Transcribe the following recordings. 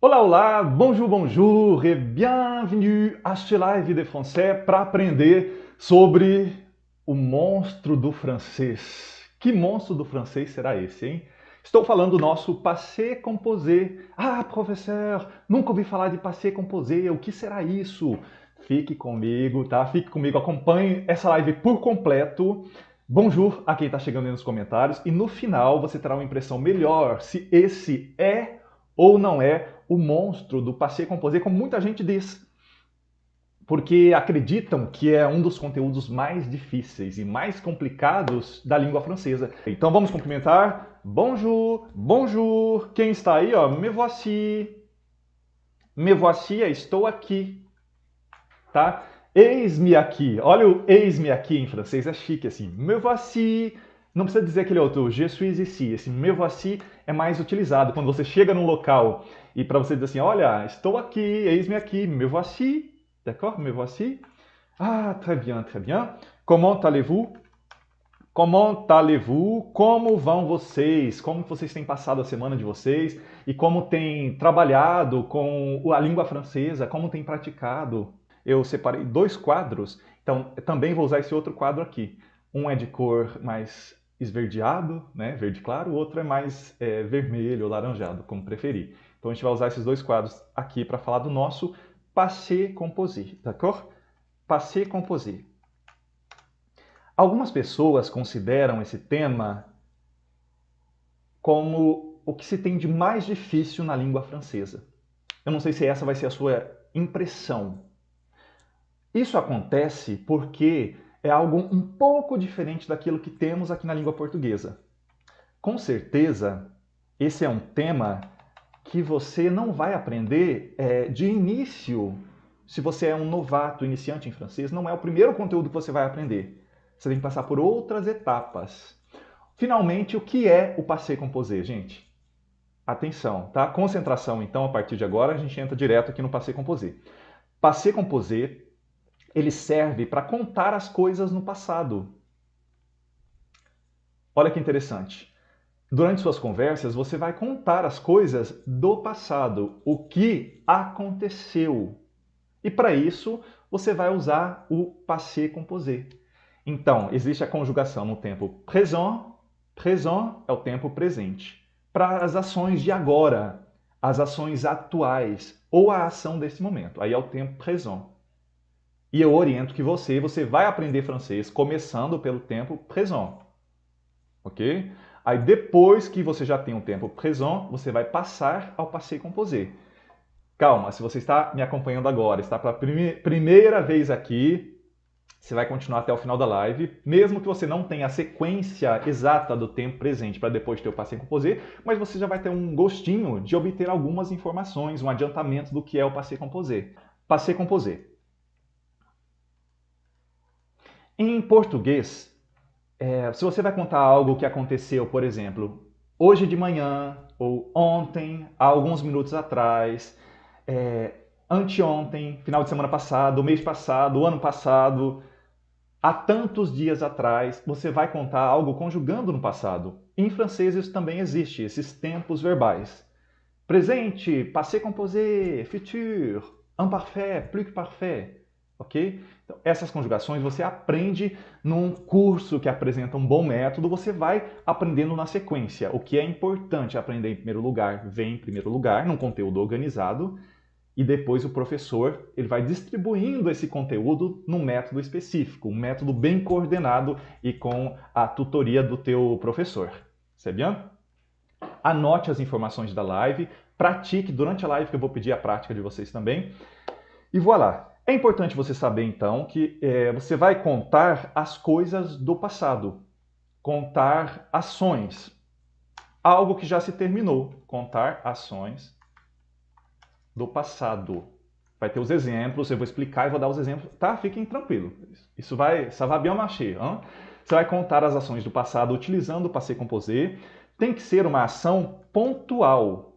Olá, olá, bonjour, bonjour et bienvenue à ce live de français para aprender sobre o monstro do francês. Que monstro do francês será esse, hein? Estou falando do nosso passé composé. Ah, professor, nunca ouvi falar de passé composé. O que será isso? Fique comigo, tá? Fique comigo, acompanhe essa live por completo. Bonjour a quem está chegando aí nos comentários. E no final você terá uma impressão melhor se esse é ou não é o monstro do passé composé, como muita gente diz. Porque acreditam que é um dos conteúdos mais difíceis e mais complicados da língua francesa. Então vamos cumprimentar. Bonjour, bonjour. Quem está aí, ó? Me voici. Me voici, estou aqui. Tá? Eis-me aqui. Olha o eis-me aqui em francês, é chique assim. Me voici. Não precisa dizer aquele outro, je suis ici. Esse me voici é mais utilizado quando você chega num local e para você dizer assim, olha, estou aqui, eis-me aqui, me voici. D'accord? Me voici. Ah, très bien, très bien. Comment allez-vous? Comment allez-vous? Como vão vocês? Como vocês têm passado a semana de vocês? E como têm trabalhado com a língua francesa? Como têm praticado? Eu separei dois quadros, então também vou usar esse outro quadro aqui. Um é de cor mais esverdeado, né, verde claro, o outro é mais vermelho ou laranjado, como preferir. Então a gente vai usar esses dois quadros aqui para falar do nosso passé composé, d'accord? Passé composé. Algumas pessoas consideram esse tema como o que se tem de mais difícil na língua francesa. Eu não sei se essa vai ser a sua impressão. Isso acontece porque é algo um pouco diferente daquilo que temos aqui na língua portuguesa. Com certeza, esse é um tema que você não vai aprender de início. Se você é um novato, iniciante em francês, não é o primeiro conteúdo que você vai aprender. Você tem que passar por outras etapas. Finalmente, o que é o passé composé, gente? Atenção, tá? Concentração, então, a partir de agora, a gente entra direto aqui no passé composé. Passé composé, ele serve para contar as coisas no passado. Olha que interessante. Durante suas conversas, você vai contar as coisas do passado, o que aconteceu. E para isso, você vai usar o passé composé. Então, existe a conjugação no tempo présent. Présent é o tempo presente. Para as ações de agora, as ações atuais ou a ação desse momento. Aí é o tempo présent. E eu oriento que você vai aprender francês começando pelo tempo présent. Ok? Aí depois que você já tem o tempo présent, você vai passar ao passé composé. Calma, se você está me acompanhando agora, está pela primeira vez aqui, você vai continuar até o final da live, mesmo que você não tenha a sequência exata do tempo presente para depois ter o passé composé, mas você já vai ter um gostinho de obter algumas informações, um adiantamento do que é o passé composé. Passé composé. Em português, se você vai contar algo que aconteceu, por exemplo, hoje de manhã, ou ontem, há alguns minutos atrás, anteontem, final de semana passado, mês passado, ano passado, há tantos dias atrás, você vai contar algo conjugando no passado. Em francês isso também existe, esses tempos verbais. Presente, passé composé, futur, imparfait, plus que parfait. Ok? Então, essas conjugações você aprende num curso que apresenta um bom método, você vai aprendendo na sequência. O que é importante aprender em primeiro lugar, vem em primeiro lugar, num conteúdo organizado, e depois o professor ele vai distribuindo esse conteúdo num método específico, um método bem coordenado e com a tutoria do teu professor. C'est bien? Anote as informações da live, pratique durante a live, que eu vou pedir a prática de vocês também. E voilà! É importante você saber, então, que você vai contar as coisas do passado, contar ações, algo que já se terminou, contar ações do passado. Vai ter os exemplos, eu vou explicar e vou dar os exemplos, tá? Fiquem tranquilos. Isso vai, ça va bien marcher. Hein? Você vai contar as ações do passado utilizando o passé composé. Tem que ser uma ação pontual.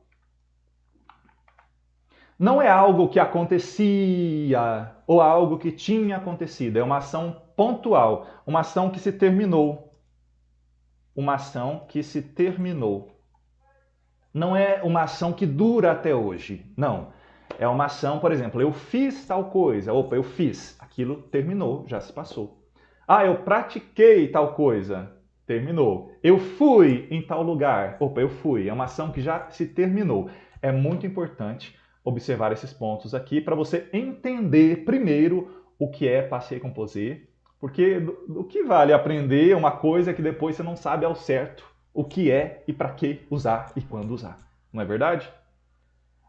Não é algo que acontecia ou algo que tinha acontecido. É uma ação pontual, uma ação que se terminou. Uma ação que se terminou. Não é uma ação que dura até hoje. Não. É uma ação, por exemplo, eu fiz tal coisa. Opa, eu fiz. Aquilo terminou, já se passou. Ah, eu pratiquei tal coisa. Terminou. Eu fui em tal lugar. Opa, eu fui. É uma ação que já se terminou. É muito importante observar esses pontos aqui para você entender primeiro o que é passé composé, porque do que vale aprender uma coisa que depois você não sabe ao certo o que é e para que usar e quando usar. Não é verdade?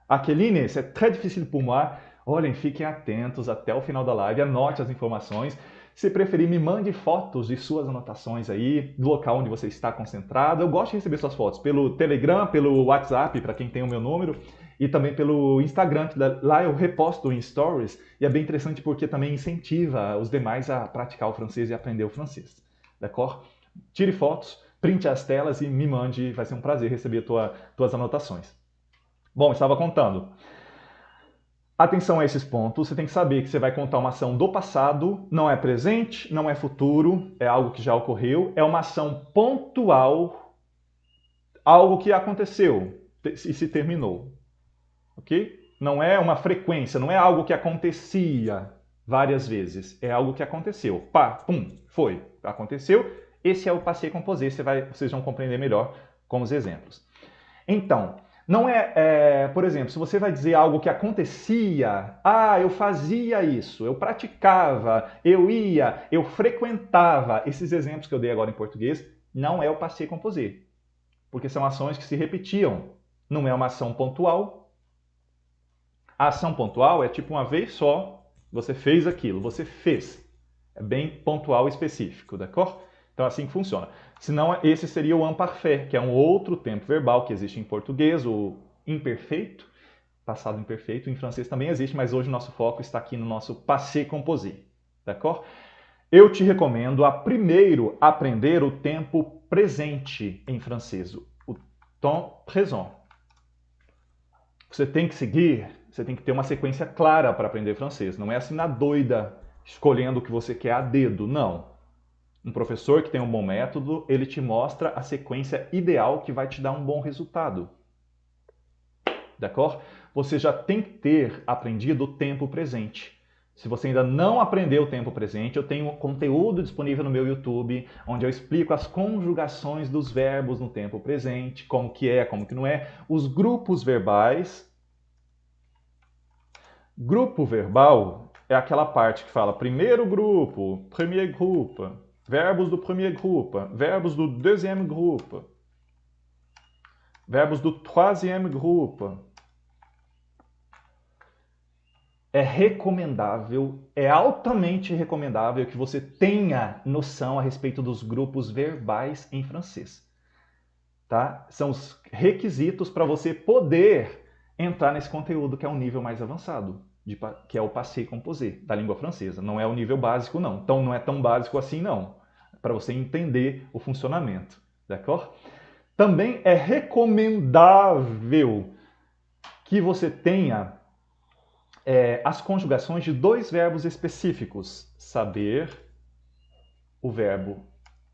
Aqueline, c'est très difficile pour moi. Olhem, fiquem atentos até o final da live, anote as informações. Se preferir, me mande fotos de suas anotações aí, do local onde você está concentrado. Eu gosto de receber suas fotos pelo Telegram, pelo WhatsApp, para quem tem o meu número, e também pelo Instagram, que lá eu reposto em stories, e é bem interessante porque também incentiva os demais a praticar o francês e aprender o francês. D'accord? Tire fotos, printe as telas e me mande, vai ser um prazer receber tuas anotações. Bom, estava contando. Atenção a esses pontos, você tem que saber que você vai contar uma ação do passado, não é presente, não é futuro, é algo que já ocorreu, é uma ação pontual, algo que aconteceu e se terminou, ok? Não é uma frequência, não é algo que acontecia várias vezes, é algo que aconteceu. Pá, pum, foi, aconteceu. Esse é o passé composé, vocês vão compreender melhor com os exemplos. Então, não por exemplo, se você vai dizer algo que acontecia, eu fazia isso, eu praticava, eu ia, eu frequentava, esses exemplos que eu dei agora em português, não é o passé composé, porque são ações que se repetiam, não é uma ação pontual. A ação pontual é tipo uma vez só, você fez aquilo, você fez, é bem pontual e específico, d'accord? Então, assim que funciona. Senão, esse seria o imparfait, que é um outro tempo verbal que existe em português, o imperfeito, passado imperfeito. Em francês também existe, mas hoje o nosso foco está aqui no nosso passé composé. D'accord? Eu te recomendo a primeiro aprender o tempo presente em francês, o temps présent. Você tem que seguir, você tem que ter uma sequência clara para aprender francês. Não é assim na doida, escolhendo o que você quer a dedo, não. Um professor que tem um bom método, ele te mostra a sequência ideal que vai te dar um bom resultado. D'accord? Você já tem que ter aprendido o tempo presente. Se você ainda não aprendeu o tempo presente, eu tenho conteúdo disponível no meu YouTube, onde eu explico as conjugações dos verbos no tempo presente, como que é, como que não é, os grupos verbais. Grupo verbal é aquela parte que fala primeiro grupo, premier groupe, verbos do premier groupe, verbos do deuxième groupe, verbos do troisième groupe. É recomendável, é altamente recomendável que você tenha noção a respeito dos grupos verbais em francês. Tá? São os requisitos para você poder entrar nesse conteúdo que é um nível mais avançado, que é o passé composé da língua francesa. Não é o nível básico, não. Então não é tão básico assim, não. Para você entender o funcionamento. D'accord? Também é recomendável que você tenha as conjugações de dois verbos específicos. Saber, o verbo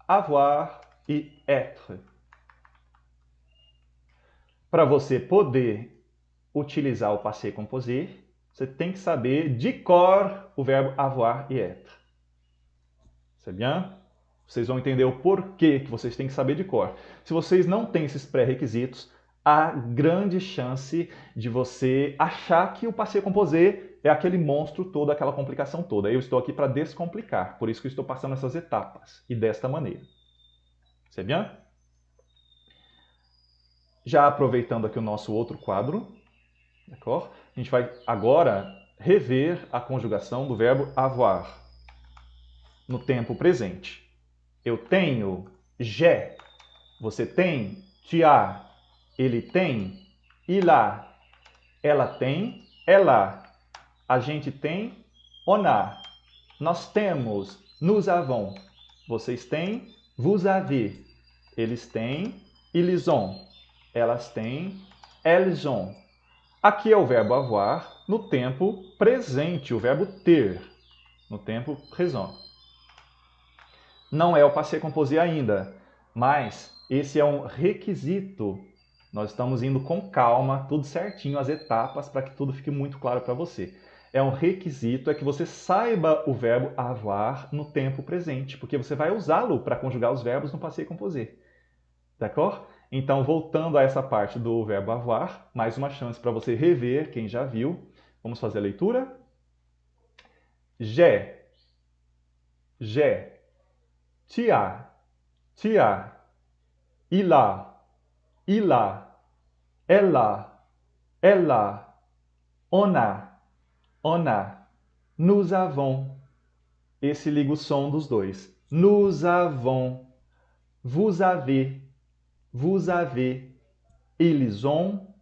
avoir e être. Para você poder utilizar o passé composé, você tem que saber de cor o verbo avoir e être. C'est bien? Vocês vão entender o porquê que vocês têm que saber de cor. Se vocês não têm esses pré-requisitos, há grande chance de você achar que o passé composé é aquele monstro todo, aquela complicação toda. Eu estou aqui para descomplicar, por isso que eu estou passando essas etapas, e desta maneira. C'est bien? Já aproveitando aqui o nosso outro quadro, d'accord? A gente vai agora rever a conjugação do verbo avoir no tempo presente. Eu tenho, j'ai. Você tem, tu as. Ele tem, il a. Ela tem, ela. A gente tem, on a. Nós temos, nous avons. Vocês têm, vous avez. Eles têm, ils ont. Elas têm, elles ont. Aqui é o verbo avoir no tempo presente, o verbo ter, no tempo présent. Não é o passé composé ainda, mas esse é um requisito Nós estamos indo com calma, tudo certinho, as etapas, para que tudo fique muito claro para você. É um requisito, é que você saiba o verbo avoir no tempo presente, porque você vai usá-lo para conjugar os verbos no passé composé. D'accord? Então, voltando a essa parte do verbo avoir, mais uma chance para você rever, quem já viu. Vamos fazer a leitura? J'ai, tu as, il a, elle a, on a, nous avons. Esse liga o som dos dois. Nous avons, vous avez, ils ont,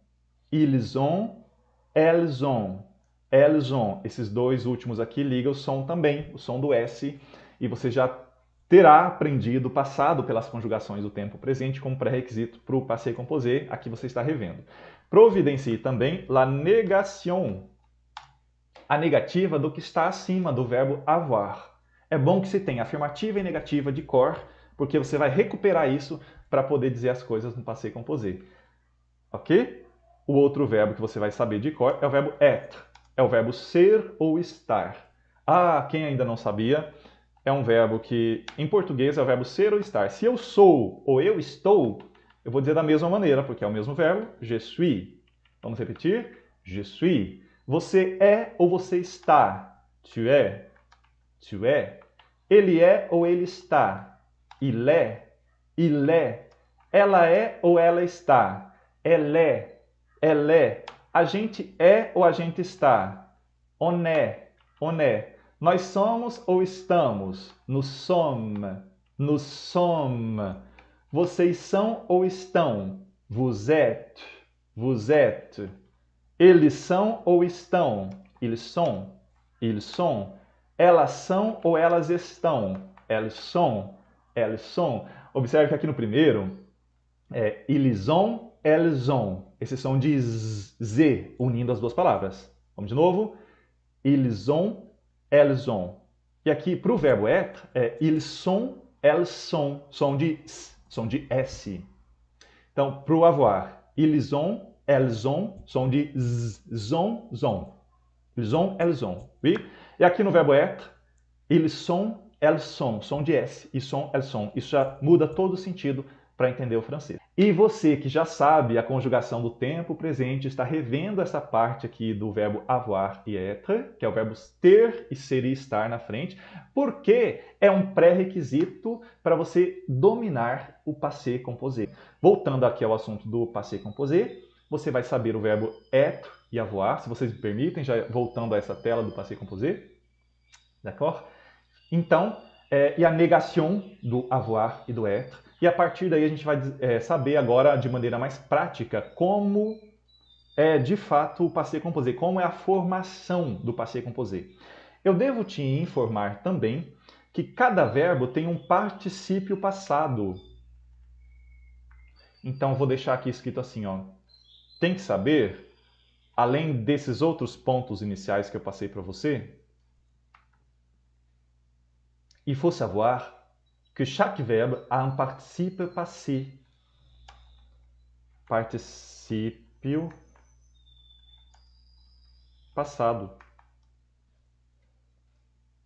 elles ont. Esses dois últimos aqui ligam o som também, o som do S, e você já terá aprendido, passado pelas conjugações do tempo presente como pré-requisito para o passé composé, aqui você está revendo. Providencie também la négation, a negativa do que está acima do verbo avoir. É bom que se tenha afirmativa e negativa de cor, porque você vai recuperar isso para poder dizer as coisas no passé composé. Ok? O outro verbo que você vai saber de cor é o verbo être. É o verbo ser ou estar. Ah, quem ainda não sabia, é um verbo que, em português, é o verbo ser ou estar. Se eu sou ou eu estou, eu vou dizer da mesma maneira, porque é o mesmo verbo, je suis. Vamos repetir? Je suis. Você é ou você está? Tu es. Tu es. Ele é ou ele está? Il est. Il est. Ela é ou ela está? Elle est. Elle est. A gente é ou a gente está? On est. On est. Nós somos ou estamos? Nous sommes. Nous sommes. Vocês são ou estão? Vous êtes. Vous êtes. Eles são ou estão? Ils sont. Ils sont. Elas são ou elas estão? Elles sont. Elles sont. Observe que aqui no primeiro é ils ont, elles ont. Esse som de Z, unindo as duas palavras. Vamos de novo? Ils ont, elles ont. E aqui, para o verbo être, é ils sont, elles sont. Som de S, som de S. Então, para o avoir, ils ont, elles ont. Som de Z, zon, zon. Ils ont, elles ont. Oui? E aqui no verbo être, ils sont, elles sont. Som de S. Ils sont, elles sont. Isso já muda todo o sentido para entender o francês. E você que já sabe a conjugação do tempo presente, está revendo essa parte aqui do verbo avoir e être, que é o verbo ter e ser e estar na frente, porque é um pré-requisito para você dominar o passé composé. Voltando aqui ao assunto do passé composé, você vai saber o verbo être e avoir, se vocês me permitem, já voltando a essa tela do passé composé. D'accord? Então, e a negação do avoir e do être. E a partir daí a gente vai saber agora de maneira mais prática como é de fato o passé composé, como é a formação do passé composé. Eu devo te informar também que cada verbo tem um particípio passado. Então eu vou deixar aqui escrito assim, ó. Tem que saber, além desses outros pontos iniciais que eu passei para você, il faut savoir que chaque verbe a un participe passé. Particípio passado.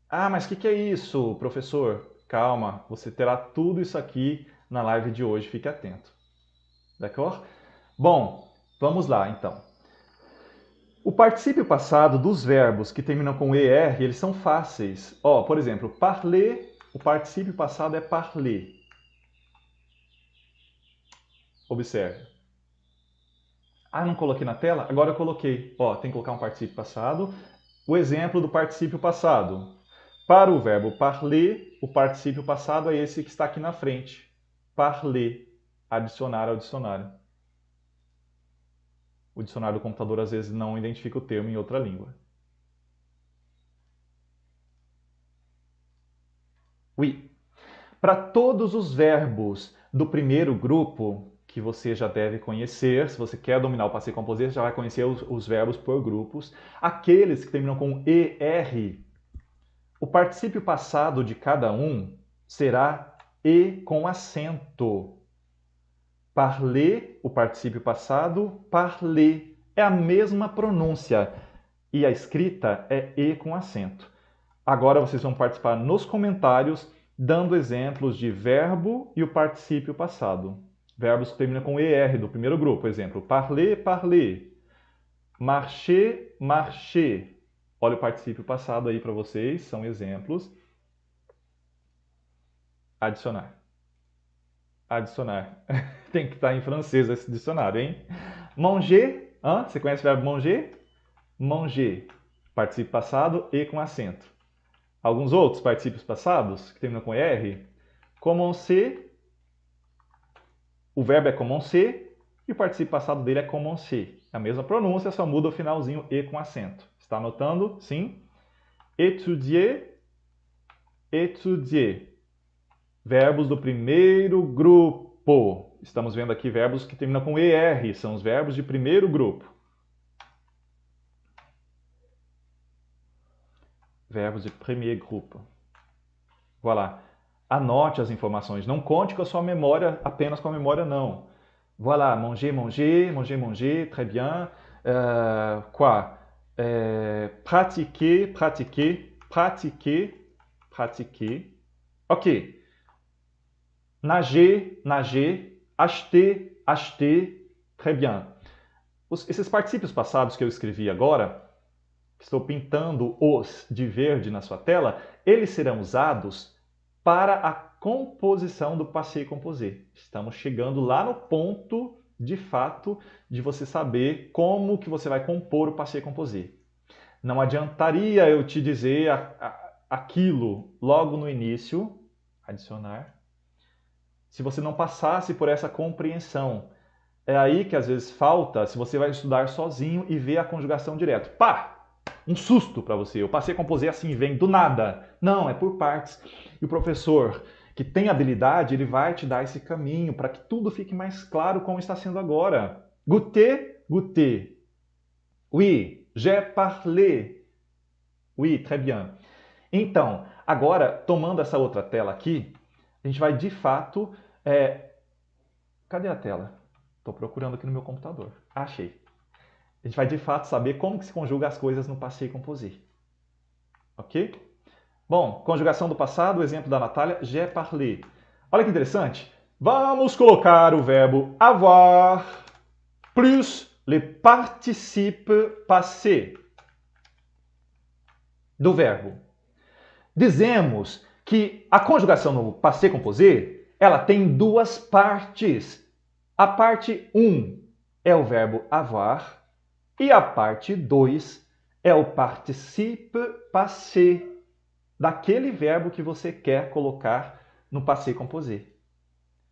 Ah, mas o que é isso, professor? Calma, você terá tudo isso aqui na live de hoje, fique atento. D'accord? Bom, vamos lá então. O particípio passado dos verbos que terminam com ER, eles são fáceis. Ó, por exemplo, parler. O particípio passado é parler. Observe. Ah, não coloquei na tela? Agora eu coloquei. Ó, tem que colocar um particípio passado. O exemplo do particípio passado. Para o verbo parler, o particípio passado é esse que está aqui na frente. Parler. Adicionar ao dicionário. O dicionário do computador às vezes não identifica o termo em outra língua. Oui. Para todos os verbos do primeiro grupo, que você já deve conhecer, se você quer dominar o passé composé, você já vai conhecer os verbos por grupos. Aqueles que terminam com ER, o particípio passado de cada um será E com acento. Parler, o particípio passado, parler. É a mesma pronúncia. E a escrita é E com acento. Agora vocês vão participar nos comentários, dando exemplos de verbo e o particípio passado. Verbos que terminam com ER do primeiro grupo. Exemplo, parler, parler. Marcher, marcher. Olha o particípio passado aí para vocês, são exemplos. Adicionar. Adicionar. Tem que estar em francês esse dicionário, hein? Manger. Você conhece o verbo manger? Manger. Particípio passado e com acento. Alguns outros particípios passados que terminam com R. Commencer. O verbo é commencer e o particípio passado dele é commencer. A mesma pronúncia, só muda o finalzinho e com acento. Está anotando? Sim. Étudier. Étudier. Verbos do primeiro grupo. Estamos vendo aqui verbos que terminam com ER, são os verbos de primeiro grupo. Verbos de premier groupe. Voilà. Anote as informações. Não conte com a sua memória, apenas com a memória, não. Voilà. Manger, manger, manger, manger. Très bien. Quoi? Pratiquer, pratiquer, pratiquer, pratiquer. Ok. Nager, nager. Acheter, acheter. Très bien. Esses particípios passados que eu escrevi agora, estou pintando os de verde na sua tela, eles serão usados para a composição do passé composé. Estamos chegando lá no ponto, de fato, de você saber como que você vai compor o passé composé. Não adiantaria eu te dizer aquilo logo no início, adicionar, se você não passasse por essa compreensão. É aí que às vezes falta, se você vai estudar sozinho e ver a conjugação direto. Pá! Um susto para você. O passé composé assim vem do nada. Não, é por partes. E o professor que tem habilidade, ele vai te dar esse caminho para que tudo fique mais claro como está sendo agora. Goûter, goûter. Oui, j'ai parlé. Oui, très bien. Então, agora, tomando essa outra tela aqui, a gente vai de fato... Cadê a tela? Estou procurando aqui no meu computador. Achei. A gente vai de fato saber como que se conjuga as coisas no passé composé. Ok? Bom, conjugação do passado, o exemplo da Natália, j'ai parlé. Olha que interessante. Vamos colocar o verbo avoir plus le participe passé do verbo. Dizemos que a conjugação no passé composé, ela tem duas partes. A parte 1 é o verbo avoir e a parte 2 é o participe passé daquele verbo que você quer colocar no passé composé.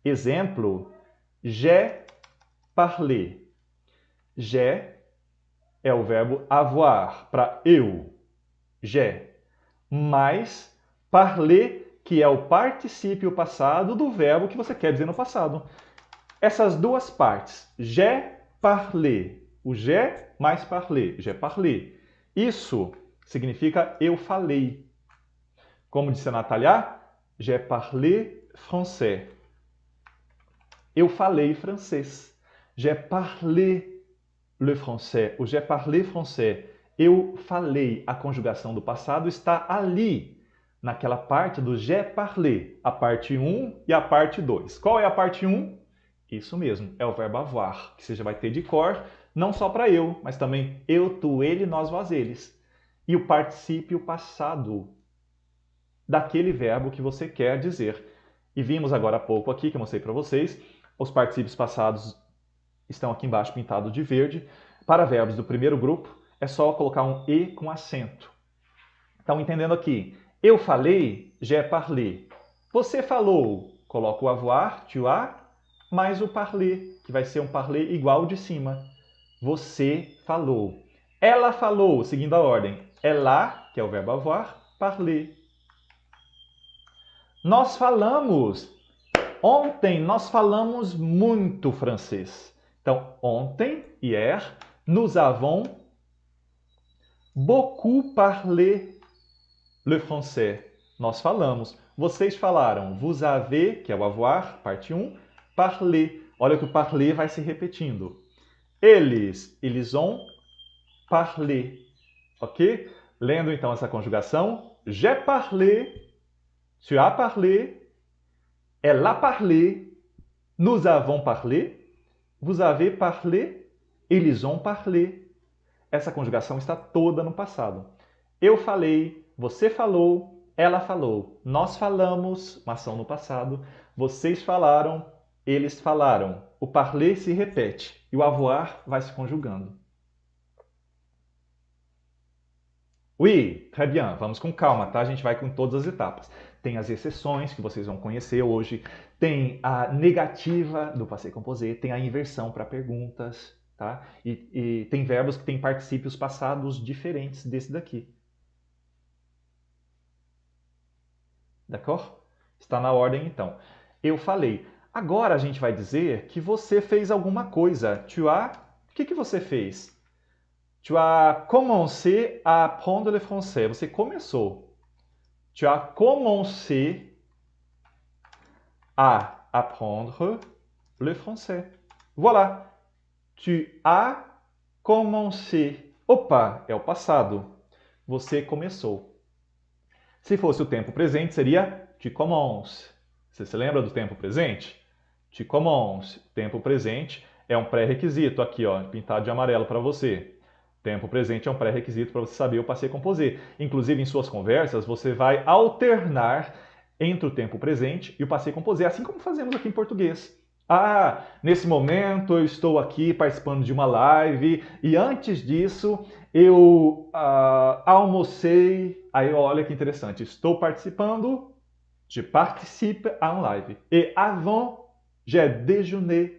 Exemplo, j'ai parlé. J'ai é o verbo avoir, para eu. J'ai. Mais parler, que é o particípio passado do verbo que você quer dizer no passado. Essas duas partes, j'ai parlé, o j'ai mais parlé, j'ai parlé. Isso significa eu falei. Como disse a Natália, j'ai parlé français. Eu falei francês. J'ai parlé le français. O j'ai parlé français. Eu falei. A conjugação do passado está ali, naquela parte do j'ai parlé. A parte 1 e a parte 2. Qual é a parte 1? Isso mesmo, é o verbo avoir, que você já vai ter de cor, não só para eu, mas também eu, tu, ele, nós, vós, eles. E o particípio passado daquele verbo que você quer dizer. E vimos agora há pouco aqui, que eu mostrei para vocês, os particípios passados estão aqui embaixo pintados de verde. Para verbos do primeiro grupo, é só colocar um E com acento. Estão entendendo aqui? Eu falei, j'ai parlé. Você falou, coloca o avoir, tu as, mais o parler, que vai ser um parler igual de cima. Você falou. Ela falou, seguindo a ordem. Ela, que é o verbo avoir, parler. Nós falamos. Ontem nós falamos muito francês. Então, ontem, hier, nous avons beaucoup parlé le français. Nós falamos. Vocês falaram. Vous avez, que é o avoir, parte 1, parler. Olha que o parler vai se repetindo. Ils ont parlé. Ok? Lendo então essa conjugação. J'ai parlé, tu as parlé, elle a parlé, nous avons parlé, vous avez parlé, ils ont parlé. Essa conjugação está toda no passado. Eu falei, você falou, ela falou, nós falamos, uma ação no passado, vocês falaram, eles falaram. O parler se repete e o avoir vai se conjugando. Oui, très bien. Vamos com calma, tá? A gente vai com todas as etapas. Tem as exceções que vocês vão conhecer hoje, tem a negativa do passé composé, tem a inversão para perguntas, tá? E tem verbos que têm particípios passados diferentes desse daqui. D'accord? Está na ordem então. Eu falei. Agora a gente vai dizer que você fez alguma coisa. Tu as... O que você fez? Tu as commencé à apprendre le français. Você começou. Tu as commencé à apprendre le français. Voilà. Tu as commencé. Opa, é o passado. Você começou. Se fosse o tempo presente, seria tu commences. Você se lembra do tempo presente? Tu commences. Tempo presente é um pré-requisito aqui, ó, pintado de amarelo para você. Tempo presente é um pré-requisito para você saber o passé composé. Inclusive, em suas conversas, você vai alternar entre o tempo presente e o passé composé, assim como fazemos aqui em português. Ah, nesse momento eu estou aqui participando de uma live e antes disso eu almocei. Aí olha que interessante, estou participando, je participe à une live. Et avant, j'ai déjeuné.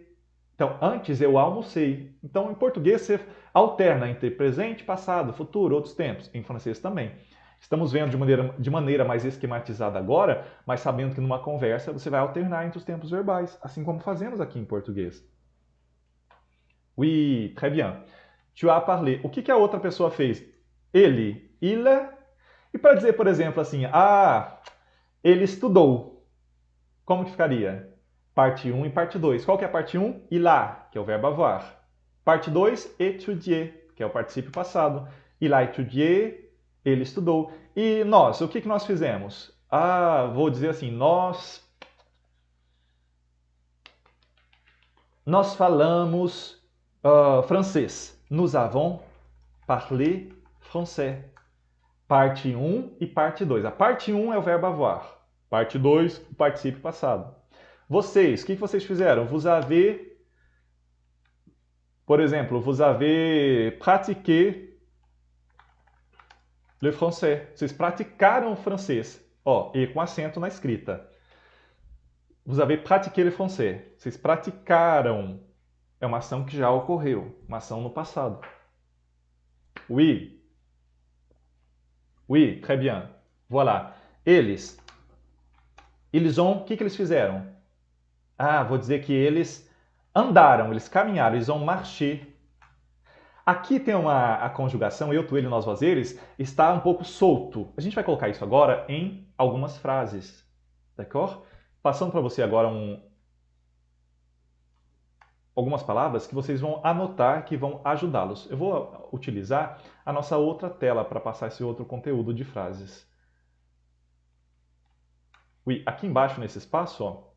Então, antes eu almocei. Então, em português você alterna entre presente, passado, futuro, outros tempos. Em francês também. Estamos vendo de maneira mais esquematizada agora, mas sabendo que numa conversa você vai alternar entre os tempos verbais, assim como fazemos aqui em português. Oui, très bien. Tu as parlé. O que a outra pessoa fez? Ele, il. E para dizer, por exemplo, assim, ele estudou. Como que ficaria? Parte 1 e parte 2. Qual que é a parte 1? Il a, que é o verbo avoir. Parte 2, étudier, que é o particípio passado. Il a étudié, ele estudou. E nós, o que nós fizemos? Vou dizer assim, nós falamos francês. Nous avons parlé français. Parte 1 e parte 2. A parte 1 é o verbo avoir. Parte 2, o particípio passado. Vocês, o que vocês fizeram? Vous avez, por exemplo, vous avez pratiqué le français. Vocês praticaram o francês. Ó, e com acento na escrita. Vous avez pratiqué le français. Vocês praticaram. É uma ação que já ocorreu. Uma ação no passado. Oui. Oui, très bien. Voilà. Eles ont... O que eles fizeram? Vou dizer que eles andaram, eles caminharam, eles ont marché. Aqui tem a conjugação eu, tu, ele, nós, vós, eles, está um pouco solto. A gente vai colocar isso agora em algumas frases. D'accord? Passando para você agora algumas palavras que vocês vão anotar que vão ajudá-los. Eu vou utilizar a nossa outra tela para passar esse outro conteúdo de frases. Oui, aqui embaixo nesse espaço, ó.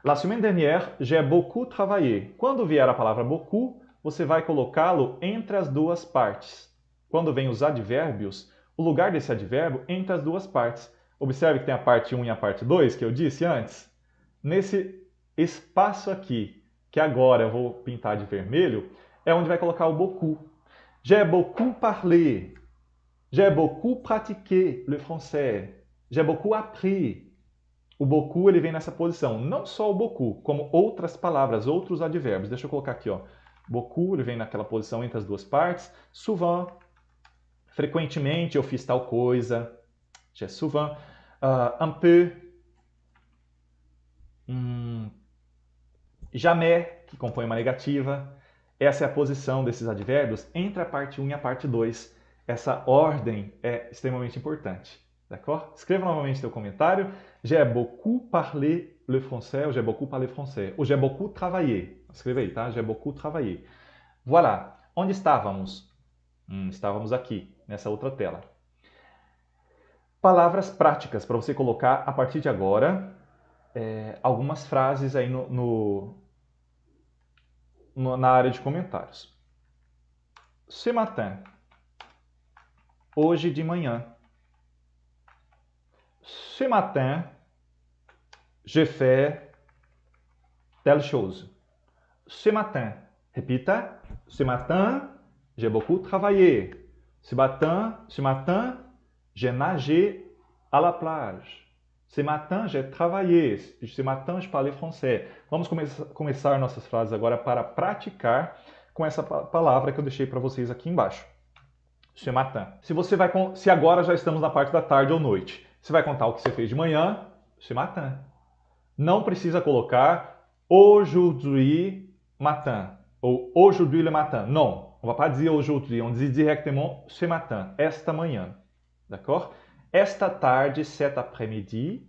La semaine dernière, j'ai beaucoup travaillé. Quando vier a palavra beaucoup, você vai colocá-lo entre as duas partes. Quando vem os advérbios, o lugar desse advérbio entre as duas partes. Observe que tem a parte 1 e a parte 2, que eu disse antes. Nesse espaço aqui, que agora eu vou pintar de vermelho, é onde vai colocar o beaucoup. J'ai beaucoup parlé. J'ai beaucoup pratiqué le français. J'ai beaucoup appris. O beaucoup ele vem nessa posição. Não só o beaucoup, como outras palavras, outros advérbios. Deixa eu colocar aqui, ó. Beaucoup ele vem naquela posição entre as duas partes. Souvent. Frequentemente eu fiz tal coisa. J'ai souvent. Un peu. Jamais, que compõe uma negativa. Essa é a posição desses advérbios entre a parte 1 e a parte 2. Essa ordem é extremamente importante. D'accord? Escreva novamente seu comentário. J'ai beaucoup parlé le français ou j'ai beaucoup parlé français. Ou j'ai beaucoup travaillé. Escreva aí, tá? J'ai beaucoup travaillé. Voilà. Onde estávamos? Estávamos aqui, nessa outra tela. Palavras práticas para você colocar a partir de agora algumas frases aí na área de comentários. Ce matin. Hoje de manhã. Ce matin, j'ai fait telle chose. Ce matin. Repita. Ce matin, j'ai beaucoup travaillé. Ce matin, j'ai nagé à la plage. Ce matin, j'ai travaillé. Ce matin, je parlais français. Vamos começar nossas frases agora para praticar com essa palavra que eu deixei para vocês aqui embaixo. Ce matin. Se agora já estamos na parte da tarde ou noite, você vai contar o que você fez de manhã, ce matin. Não precisa colocar aujourd'hui matin ou aujourd'hui le matin. Non, on va pas dire aujourd'hui, on dit directement ce matin, esta manhã. D'accord? Esta tarde, cet après-midi,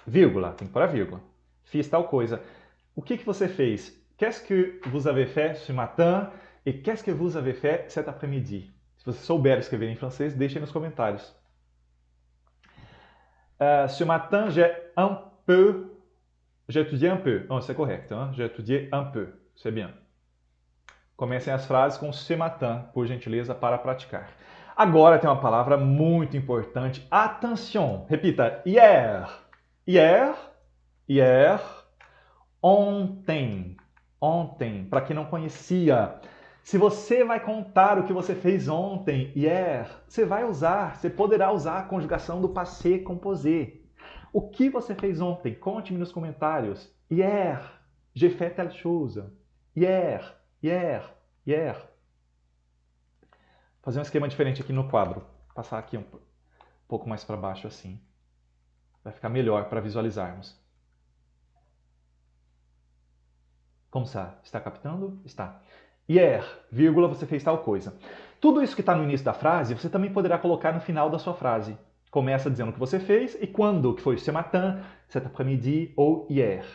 vírgula, tem que pôr a vírgula. Fiz tal coisa. O que você fez? Qu'est-ce que vous avez fait ce matin et qu'est-ce que vous avez fait cet après-midi? Se você souber escrever em francês, deixe nos comentários. Ce matin, j'ai étudié un peu. Oh, c'est correct, hein? J'ai étudié un peu. C'est bien. Comecem as frases com ce matin, por gentileza, para praticar. Agora tem uma palavra muito importante. Attention! Repita. Hier. Hier. Hier. Ontem. Ontem. Para quem não conhecia. Se você vai contar o que você fez ontem, hier, você poderá usar a conjugação do passé composé. O que você fez ontem? Conte-me nos comentários. Hier, j'ai fait telle chose. Hier, hier, hier. Fazer um esquema diferente aqui no quadro. Passar aqui um pouco mais para baixo assim. Vai ficar melhor para visualizarmos. Como ça? Está captando? Está. Hier, vírgula, você fez tal coisa. Tudo isso que está no início da frase, você também poderá colocar no final da sua frase. Começa dizendo o que você fez e quando, que foi ce matin, cet après-midi ou hier.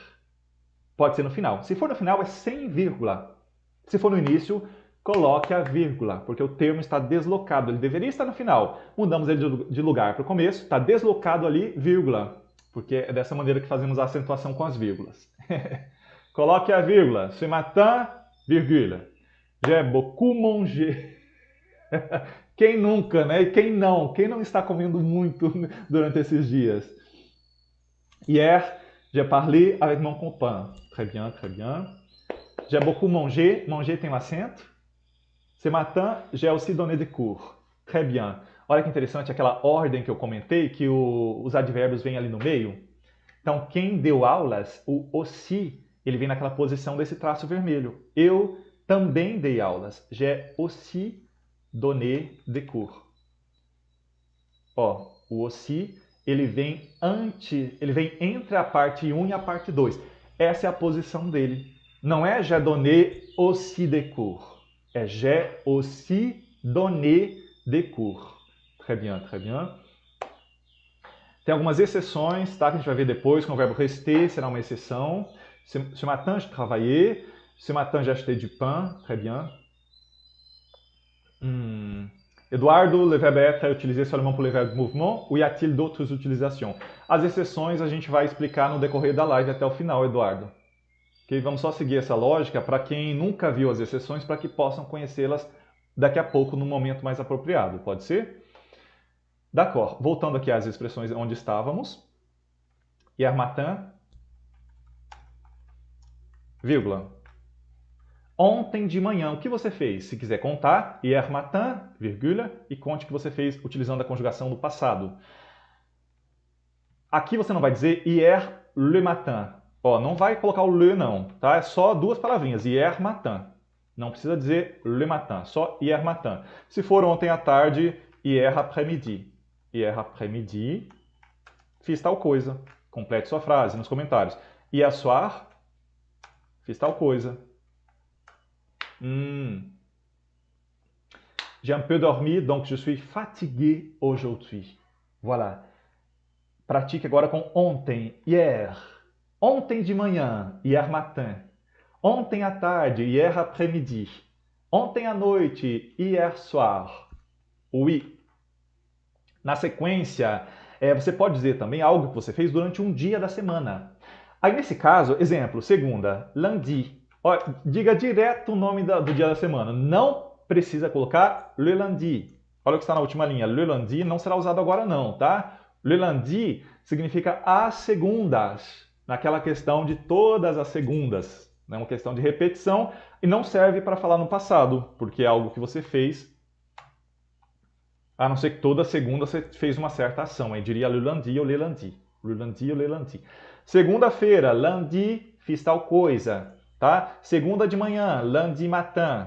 Pode ser no final. Se for no final, é sem vírgula. Se for no início, coloque a vírgula, porque o termo está deslocado. Ele deveria estar no final. Mudamos ele de lugar para o começo, está deslocado ali, vírgula. Porque é dessa maneira que fazemos a acentuação com as vírgulas. Coloque a vírgula. Ce matin, vírgula. J'ai beaucoup mangé. Quem nunca, né? E quem não? Quem não está comendo muito durante esses dias? Hier, j'ai parlé avec mon copain. Très bien, très bien. J'ai beaucoup mangé. Manger tem um acento. Ce matin, j'ai aussi donné des cours. Très bien. Olha que interessante aquela ordem que eu comentei, que os advérbios vêm ali no meio. Então, quem deu aulas, o aussi, ele vem naquela posição desse traço vermelho. Eu também dei aulas. J'ai aussi donné des cours. Ó, o aussi, ele vem entre a parte 1 e a parte 2. Essa é a posição dele. Não é j'ai donné aussi des cours. É j'ai aussi donné des cours. Très bien, très bien. Tem algumas exceções, tá? Que a gente vai ver depois, com o verbo rester será uma exceção. Ce matin, j'ai travaillé. Ce matin, j'ai acheté du pain. Très bien. Eduardo, le verbe être é utilisé seulement pour le verbe mouvement ou y a-t-il d'autres utilisations? As exceções a gente vai explicar no decorrer da live até o final, Eduardo. Okay? Vamos só seguir essa lógica para quem nunca viu as exceções, para que possam conhecê-las daqui a pouco, no momento mais apropriado. Pode ser? D'accord. Voltando aqui às expressões onde estávamos. Hier matin, vírgula. Ontem de manhã, o que você fez? Se quiser contar, hier matin, vírgula, e conte o que você fez utilizando a conjugação do passado. Aqui você não vai dizer hier le matin. Ó, não vai colocar o le não, tá? É só duas palavrinhas, hier matin. Não precisa dizer le matin, só hier matin. Se for ontem à tarde, hier après-midi. Hier après-midi, fiz tal coisa. Complete sua frase nos comentários. Hier soir, fiz tal coisa. J'ai un peu dormi, donc je suis fatigué aujourd'hui. Voilà. Pratique agora com ontem. Hier. Ontem de manhã, hier matin. Ontem à tarde, hier après-midi. Ontem à noite, hier soir. Oui. Na sequência, você pode dizer também algo que você fez durante um dia da semana. Aí, nesse caso, exemplo, segunda, lundi. Ó, diga direto o nome do dia da semana. Não precisa colocar le lundi. Olha o que está na última linha. Le lundi não será usado agora não, tá? Le lundi significa as segundas, naquela questão de todas as segundas. É uma questão de repetição e não serve para falar no passado, porque é algo que você fez, a não ser que toda segunda você fez uma certa ação. Aí diria le lundi ou le lundi. Le lundi ou le lundi. Segunda-feira, lundi, fiz tal coisa, tá? Segunda de manhã, lundi matin.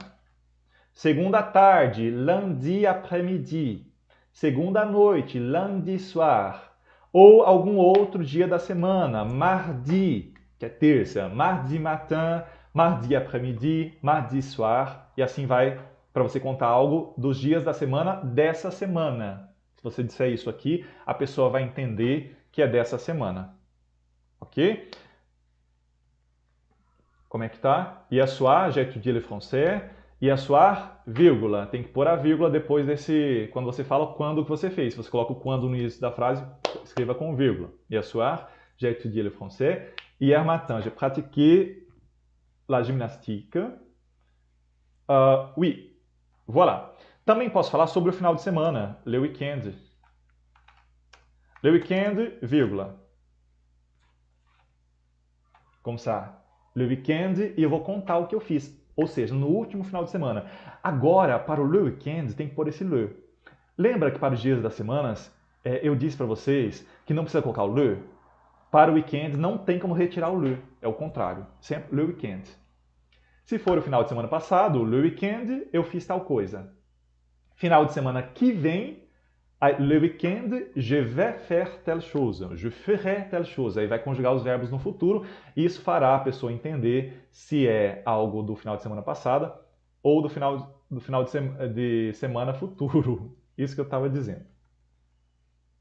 Segunda à tarde, lundi après-midi. Segunda à noite, lundi soir. Ou algum outro dia da semana, mardi, que é terça, mardi matin, mardi après-midi, mardi soir, e assim vai para você contar algo dos dias da semana dessa semana. Se você disser isso aqui, a pessoa vai entender que é dessa semana. Ok? Como é que tá? Hier soir, j'ai étudié le français. Hier soir, vírgula. Tem que pôr a vírgula depois desse... Quando você fala quando que você fez. Se você coloca o quando no início da frase, escreva com vírgula. Hier soir, j'ai étudié le français. Hier matin, j'ai pratiqué la gymnastique. Oui, voilà. Também posso falar sobre o final de semana, le week-end. Le week-end, vírgula. Como ça? Le week-end, e eu vou contar o que eu fiz. Ou seja, no último final de semana. Agora, para o le week-end, tem que pôr esse le. Lembra que para os dias das semanas, eu disse para vocês que não precisa colocar o le? Para o weekend, não tem como retirar o le. É o contrário. Sempre le weekend. Se for o final de semana passado, le weekend, eu fiz tal coisa. Final de semana que vem, le weekend, je vais faire telle chose. Je ferai telle chose. Aí vai conjugar os verbos no futuro e isso fará a pessoa entender se é algo do final de semana passada ou do final de semana futuro. Isso que eu estava dizendo.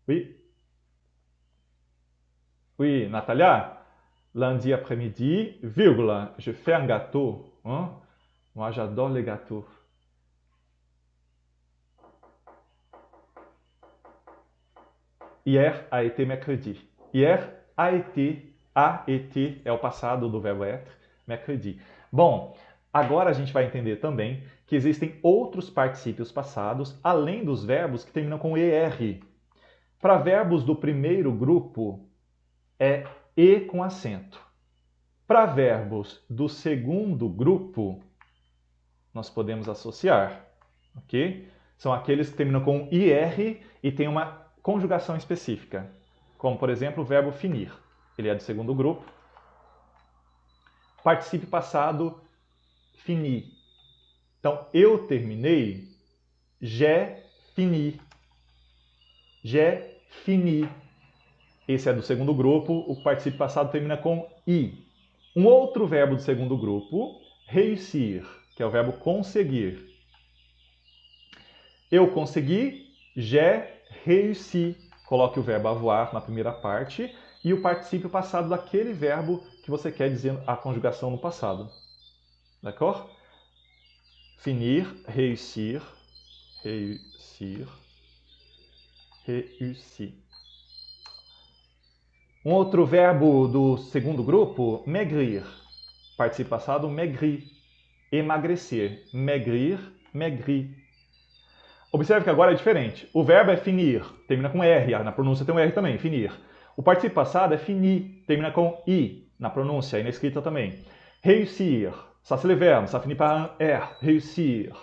Oui? Oui, Natalia? Lundi après-midi, vírgula, je fais un gâteau. Hein? Moi, j'adore les gâteaux. Hier a été mercredi. Hier a été é o passado do verbo être, mercredi. Bom, agora a gente vai entender também que existem outros particípios passados, além dos verbos que terminam com ER. Para verbos do primeiro grupo, é E com acento. Para verbos do segundo grupo, nós podemos associar, ok? São aqueles que terminam com IR e tem uma conjugação específica, como, por exemplo, o verbo finir. Ele é do segundo grupo. Particípio passado, fini. Então, eu terminei, j'ai fini. J'ai fini. Esse é do segundo grupo, o particípio passado termina com I. Um outro verbo do segundo grupo, réussir, que é o verbo conseguir. Eu consegui, j'ai réussi. Coloque o verbo avoir na primeira parte e o particípio passado daquele verbo que você quer dizer a conjugação no passado. D'accord? Finir, réussir, réussir, réussi. Um outro verbo do segundo grupo, maigrir. Particípio passado, maigri. Emagrecer. Maigrir, maigri. Observe que agora é diferente. O verbo é finir, termina com R. Na pronúncia tem um R também, finir. O particípio passado é fini, termina com I. Na pronúncia e na escrita também. Réussir. Ça c'est le verbe, ça finit par un R. Réussir.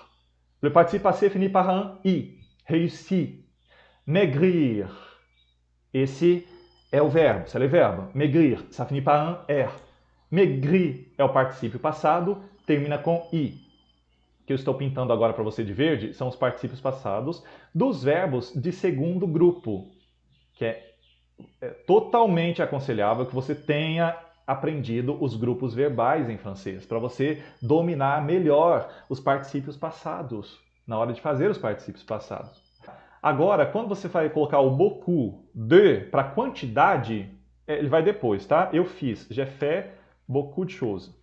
Le participe passé finit par un I. Réussi. Maigrir. Esse é o verbo, c'est le verbe. Maigrir, ça finit par un R. Maigri é o particípio passado, termina com I. O que eu estou pintando agora para você de verde são os particípios passados dos verbos de segundo grupo, que é totalmente aconselhável que você tenha aprendido os grupos verbais em francês, para você dominar melhor os particípios passados, na hora de fazer os particípios passados. Agora, quando você vai colocar o beaucoup de para quantidade, ele vai depois, tá? Eu fiz. J'ai fait beaucoup de choses.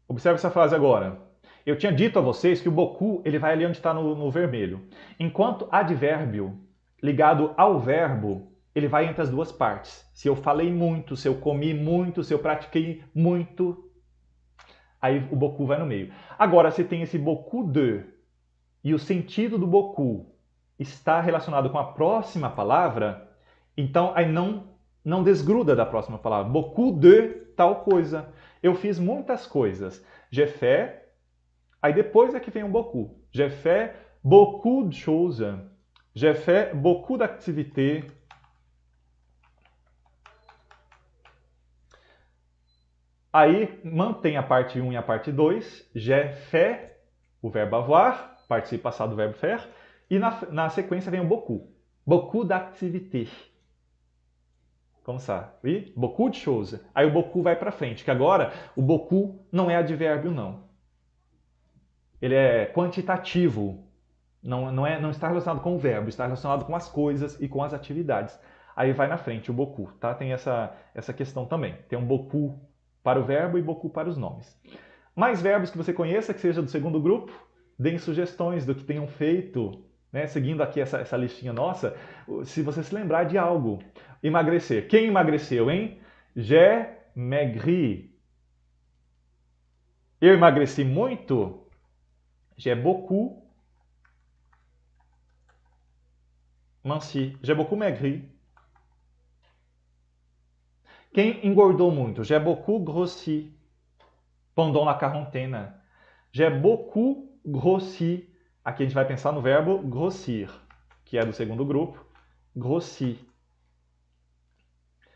Observe essa frase agora. Eu tinha dito a vocês que o beaucoup ele vai ali onde está no vermelho. Enquanto advérbio ligado ao verbo, ele vai entre as duas partes. Se eu falei muito, se eu comi muito, se eu pratiquei muito, aí o beaucoup vai no meio. Agora, se tem esse beaucoup de e o sentido do beaucoup está relacionado com a próxima palavra, então aí não desgruda da próxima palavra. Beaucoup de tal coisa. Eu fiz muitas coisas. J'ai fait, aí depois é que vem o beaucoup. J'ai fait beaucoup de choses. J'ai fait beaucoup d'activités. Aí mantém a parte 1 e a parte 2. J'ai fait, o verbo avoir, participe passado do verbo faire. E na sequência vem o beaucoup. Beaucoup d'activités. Como ça? Oui? Beaucoup de choses. Aí o beaucoup vai para frente, que agora o beaucoup não é advérbio, não. Ele é quantitativo. Não está relacionado com o verbo, está relacionado com as coisas e com as atividades. Aí vai na frente o beaucoup, tá? Tem essa questão também. Tem um beaucoup para o verbo e beaucoup para os nomes. Mais verbos que você conheça, que seja do segundo grupo, deem sugestões do que tenham feito, né? Seguindo aqui essa listinha nossa, se você se lembrar de algo. Emagrecer. Quem emagreceu, hein? J'ai maigri. Eu emagreci muito? J'ai beaucoup minci. J'ai beaucoup maigri. Quem engordou muito? J'ai beaucoup grossi. Pendant la quarantaine. J'ai beaucoup grossi. Aqui a gente vai pensar no verbo grossir, que é do segundo grupo. Grossi.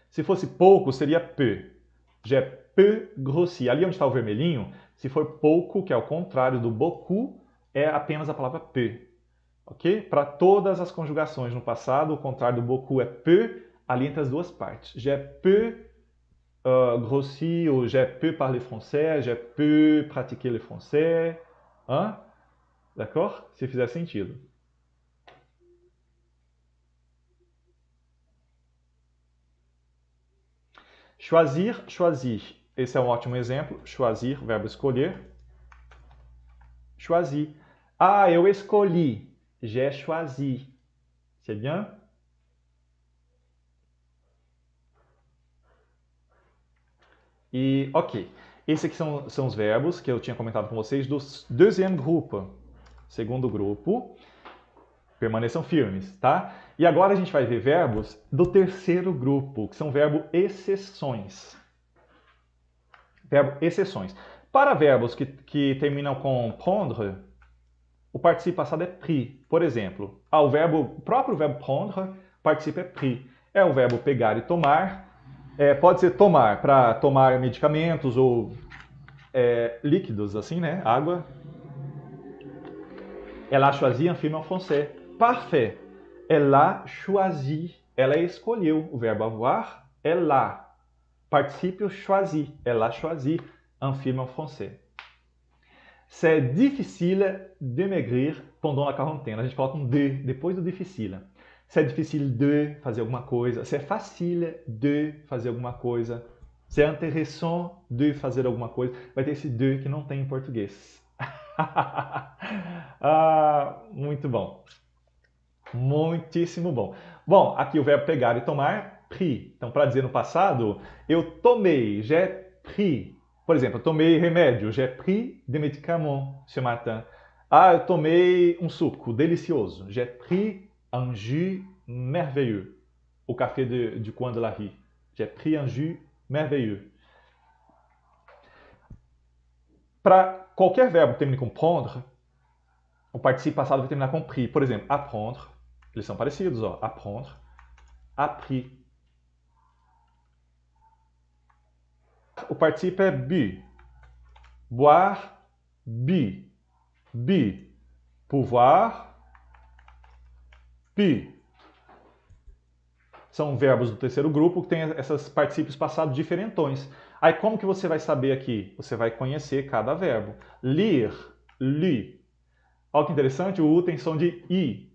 Se fosse pouco, seria peu. J'ai peu grossi. Ali onde está o vermelhinho, se for pouco, que é o contrário do beaucoup, é apenas a palavra peu. Ok? Para todas as conjugações no passado, o contrário do beaucoup é peu, ali entre as duas partes. J'ai peu grossi, ou j'ai peu parlé français, j'ai peu pratiqué le français. Hein? D'accord? Se fizer sentido. Choisir, choisir. Esse é um ótimo exemplo. Choisir, verbo escolher. Choisir. Ah, eu escolhi. J'ai choisi. C'est bien? E, ok. Esses aqui são os verbos que eu tinha comentado com vocês do deuxième groupe. Segundo grupo. Permaneçam firmes, tá? E agora a gente vai ver verbos do terceiro grupo, que são verbo exceções. Verbo exceções. Para verbos que terminam com prendre, o participio passado é pris. Por exemplo, o próprio verbo prendre, o participio é pris. É o verbo pegar e tomar. Pode ser tomar para tomar medicamentos ou líquidos, assim, né? Água. Elle a choisi un film en français. Parfait. Elle a choisi. Ela escolheu. O verbo avoir, elle a. Participio choisi. Elle a choisi un film en français. C'est difficile de maigrir pendant la quarantaine. A gente coloca um de depois do difficile. C'est difficile de fazer alguma coisa. C'est facile de fazer alguma coisa. C'est intéressant de fazer alguma coisa. Vai ter esse de que não tem em português. Muito bom. Muitíssimo bom. Bom, aqui o verbo pegar e tomar, pris. Então, para dizer no passado, eu tomei, j'ai pris. Por exemplo, eu tomei remédio, j'ai pris des médicaments ce matin. Ah, eu tomei um suco delicioso, j'ai pris un jus merveilleux. O café du coin de la rue. J'ai pris un jus merveilleux. Para qualquer verbo que termine com prendre, o participio passado vai terminar com pris. Por exemplo, apprendre. Eles são parecidos, ó. Apprendre. Appris. O participio é bu. Boire, bu. Bu. Pouvoir, pu. São verbos do terceiro grupo que tem esses particípios passados diferentões. Aí como que você vai saber aqui? Você vai conhecer cada verbo. Lire, lu. Olha que interessante, o U tem som de I.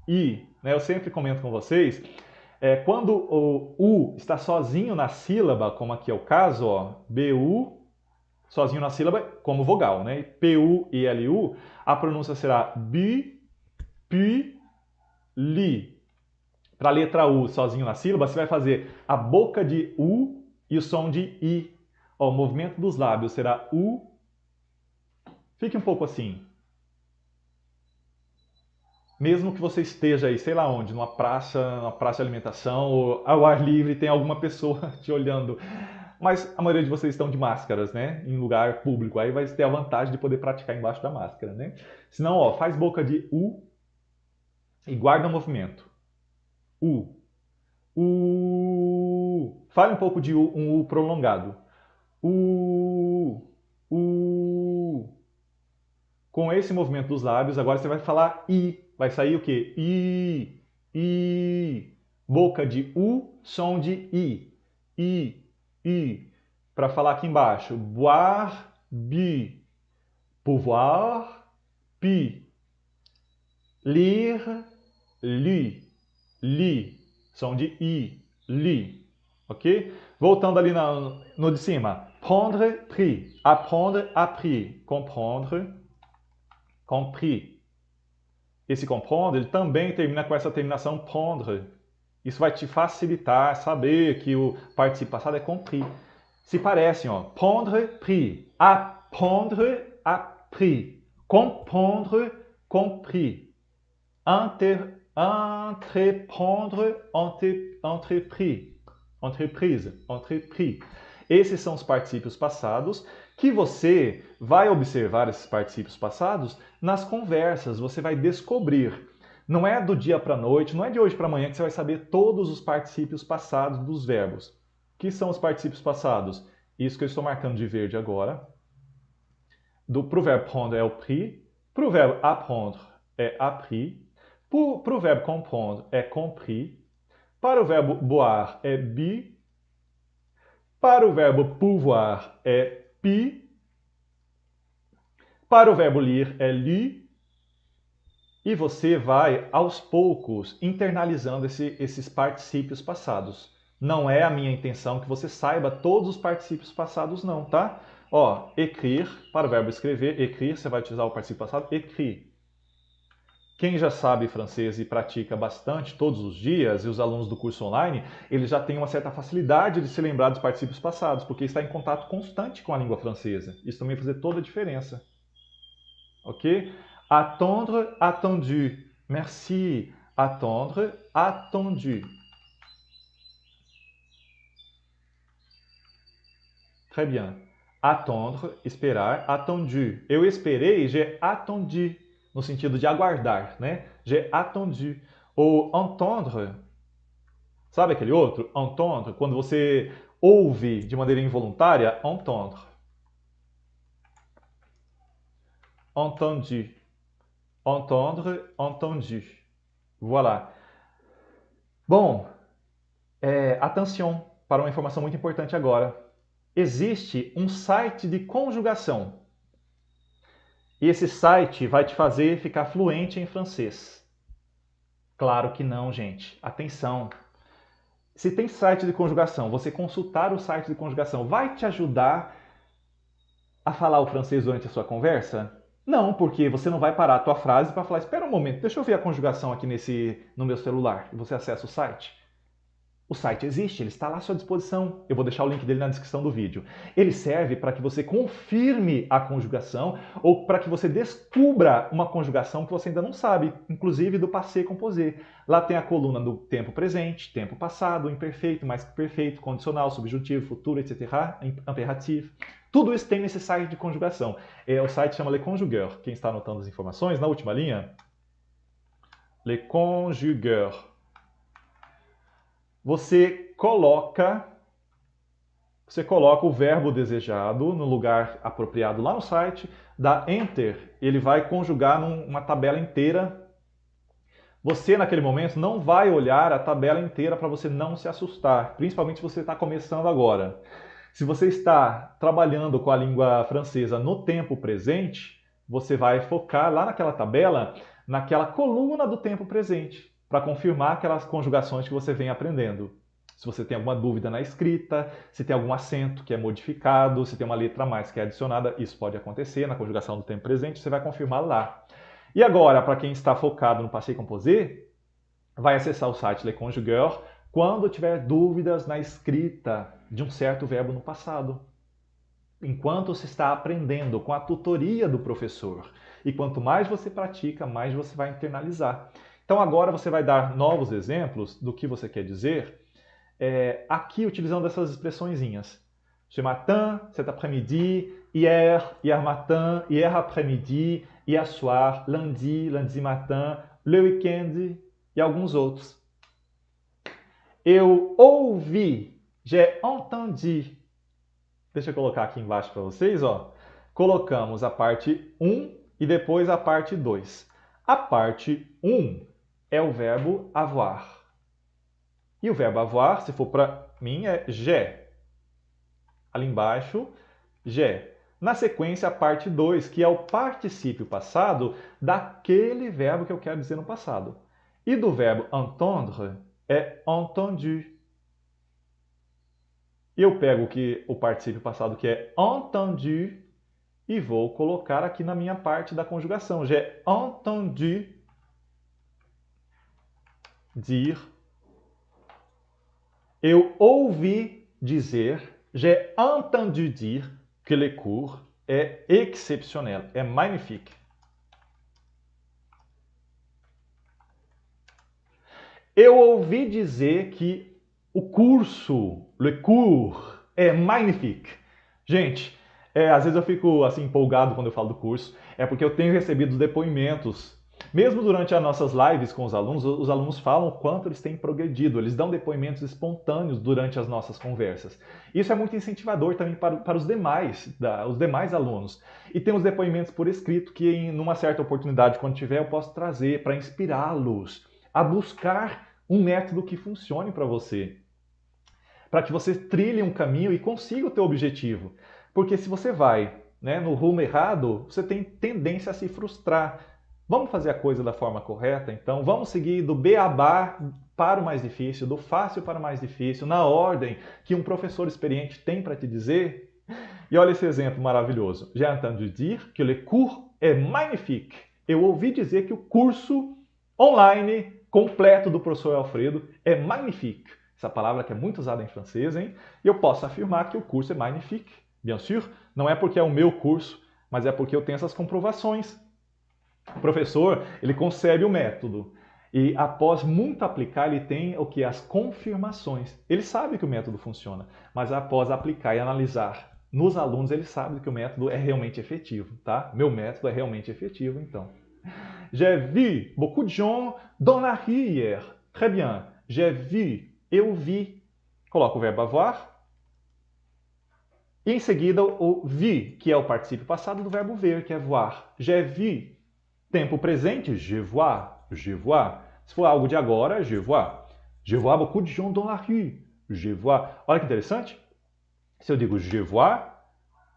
I, né? Eu sempre comento com vocês, quando o U está sozinho na sílaba, como aqui é o caso, ó, BU, sozinho na sílaba, como vogal, né? PU e LU, a pronúncia será bi, pi, li. Para a letra U sozinho na sílaba, você vai fazer a boca de U e o som de I. Ó, o movimento dos lábios será U. Fique um pouco assim. Mesmo que você esteja aí, sei lá onde, numa praça de alimentação, ou ao ar livre, tem alguma pessoa te olhando. Mas a maioria de vocês estão de máscaras, né? Em lugar público. Aí vai ter a vantagem de poder praticar embaixo da máscara, né? Senão, ó, faz boca de U e guarda o movimento. U. U. Fale um pouco de U, um U prolongado. U. U. Com esse movimento dos lábios, agora você vai falar I. Vai sair o quê? I. I. Boca de U, som de I. I. I. Para falar aqui embaixo. Boire, bi. Pouvoir, pi. Lire, li. Li. Som de I. Li. Ok? Voltando ali no de cima. Prendre, pris. Apprendre, appris. Comprendre, compris. Esse comprendre, ele também termina com essa terminação prendre. Isso vai te facilitar saber que o participo passado é compris. Se parecem, ó. Prendre, pris. Apprendre, appris. Comprendre, compris. Entreprendre, entrepris. Entreprise, entrepris. Esses são os particípios passados que você vai observar esses particípios passados nas conversas, você vai descobrir. Não é do dia para a noite, não é de hoje para amanhã que você vai saber todos os particípios passados dos verbos. O que são os particípios passados? Isso que eu estou marcando de verde agora. Para o verbo prendre é o pris, para o verbo apprendre é appris, para o verbo comprendre é compris, para o verbo boire é bu, para o verbo pouvoir é pi, para o verbo lire é lu, e você vai, aos poucos, internalizando esses particípios passados. Não é a minha intenção que você saiba todos os particípios passados, não, tá? Ó, écrire, para o verbo escrever, écrire, você vai utilizar o particípio passado, écrit. Quem já sabe francês e pratica bastante todos os dias, e os alunos do curso online, eles já têm uma certa facilidade de se lembrar dos particípios passados, porque está em contato constante com a língua francesa. Isso também vai fazer toda a diferença. Ok? Attendre, attendu. Merci. Attendre, attendu. Très bien. Attendre, esperar. Attendu. Eu esperei, j'ai attendu. No sentido de aguardar, né? J'ai attendu. Ou entendre. Sabe aquele outro? Entendre. Quando você ouve de maneira involuntária, entendre. Entendu. Entendre, entendu. Voilà. Bom, atenção para uma informação muito importante agora. Existe um site de conjugação. E esse site vai te fazer ficar fluente em francês. Claro que não, gente. Atenção. Se tem site de conjugação, você consultar o site de conjugação vai te ajudar a falar o francês durante a sua conversa? Não, porque você não vai parar a tua frase para falar, espera um momento, deixa eu ver a conjugação aqui no meu celular. E você acessa o site. O site existe, ele está lá à sua disposição. Eu vou deixar o link dele na descrição do vídeo. Ele serve para que você confirme a conjugação ou para que você descubra uma conjugação que você ainda não sabe, inclusive do passé composé. Lá tem a coluna do tempo presente, tempo passado, imperfeito, mais que perfeito, condicional, subjuntivo, futuro, etc., imperativo. Tudo isso tem nesse site de conjugação. O site chama Le Conjugueur. Quem está anotando as informações, na última linha, Le Conjugueur. Você coloca o verbo desejado no lugar apropriado lá no site, dá Enter, ele vai conjugar numa tabela inteira. Você, naquele momento, não vai olhar a tabela inteira para você não se assustar, principalmente se você está começando agora. Se você está trabalhando com a língua francesa no tempo presente, você vai focar lá naquela tabela naquela coluna do tempo presente, para confirmar aquelas conjugações que você vem aprendendo. Se você tem alguma dúvida na escrita, se tem algum acento que é modificado, se tem uma letra a mais que é adicionada, isso pode acontecer na conjugação do tempo presente, você vai confirmar lá. E agora, para quem está focado no passé composé, vai acessar o site Le Conjugueur quando tiver dúvidas na escrita de um certo verbo no passado. Enquanto se está aprendendo com a tutoria do professor. E quanto mais você pratica, mais você vai internalizar. Então agora você vai dar novos exemplos do que você quer dizer, aqui utilizando essas expressõezinhas. Ce matin, cet après-midi, hier, hier matin, hier après-midi, hier soir, lundi, lundi matin, le week-end e alguns outros. Eu ouvi, j'ai entendu. Deixa eu colocar aqui embaixo para vocês, ó. Colocamos a parte 1 e depois a parte 2. A parte 1 é o verbo avoir. E o verbo avoir, se for para mim, é j'ai. Ali embaixo, j'ai. Na sequência, a parte 2, que é o particípio passado daquele verbo que eu quero dizer no passado. E do verbo entendre é entendu. Eu pego o particípio passado, que é entendu, e vou colocar aqui na minha parte da conjugação. J'ai entendu dire. Eu ouvi dizer, j'ai entendu dire que le cours est exceptionnel, é magnifique. Eu ouvi dizer que o curso, le cours, é magnifique. Gente, às vezes eu fico assim empolgado quando eu falo do curso, é porque eu tenho recebido depoimentos. Mesmo durante as nossas lives com os alunos falam o quanto eles têm progredido, eles dão depoimentos espontâneos durante as nossas conversas. Isso é muito incentivador também para os demais alunos. E tem os depoimentos por escrito que, em uma certa oportunidade, quando tiver, eu posso trazer para inspirá-los a buscar um método que funcione para você. Para que você trilhe um caminho e consiga o teu objetivo. Porque se você vai, no rumo errado, você tem tendência a se frustrar. Vamos fazer a coisa da forma correta, então? Vamos seguir do beabá para o mais difícil, do fácil para o mais difícil, na ordem que um professor experiente tem para te dizer? E olha esse exemplo maravilhoso. J'ai entendu dire que le cours est magnifique. Eu ouvi dizer que o curso online completo do professor Alfredo é magnifique. Essa palavra que é muito usada em francês, hein? E eu posso afirmar que o curso é magnifique. Bien sûr, não é porque é o meu curso, mas é porque eu tenho essas comprovações. O professor, ele concebe o método e após muito aplicar, ele tem o que? As confirmações. Ele sabe que o método funciona, mas após aplicar e analisar nos alunos, ele sabe que o método é realmente efetivo, tá? Meu método é realmente efetivo, então. J'ai vu beaucoup de gens dans la rue hier. Très bien. J'ai vu, eu vi. Coloca o verbo avoir. E em seguida o vi, que é o particípio passado do verbo ver, que é voir. J'ai vu. Tempo presente, je vois, je vois. Se for algo de agora, je vois. Je vois beaucoup de gens dans la rue. Je vois. Olha que interessante. Se eu digo je vois,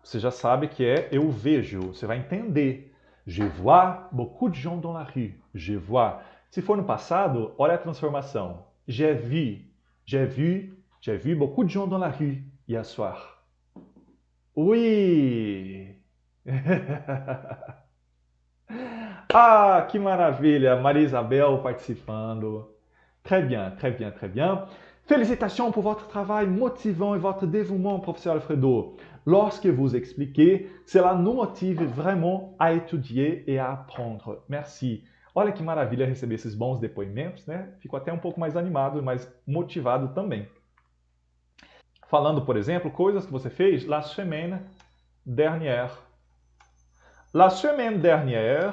você já sabe que é eu vejo. Você vai entender. Je vois beaucoup de gens dans la rue. Je vois. Se for no passado, olha a transformação. J'ai vu. J'ai vu beaucoup de gens dans la rue hier soir. Oui! Ah, que maravilha! Maria Isabel participando. Très bien, très bien, très bien. Félicitations pour votre travail motivant et votre dévouement, professeur Alfredo. Lorsque vous expliquez, cela nous motive vraiment à étudier et à apprendre. Merci. Olha que maravilha receber esses bons depoimentos, né? Fico até um pouco mais animado, mais motivado também. Falando, por exemplo, coisas que você fez la semaine dernière. La semaine dernière,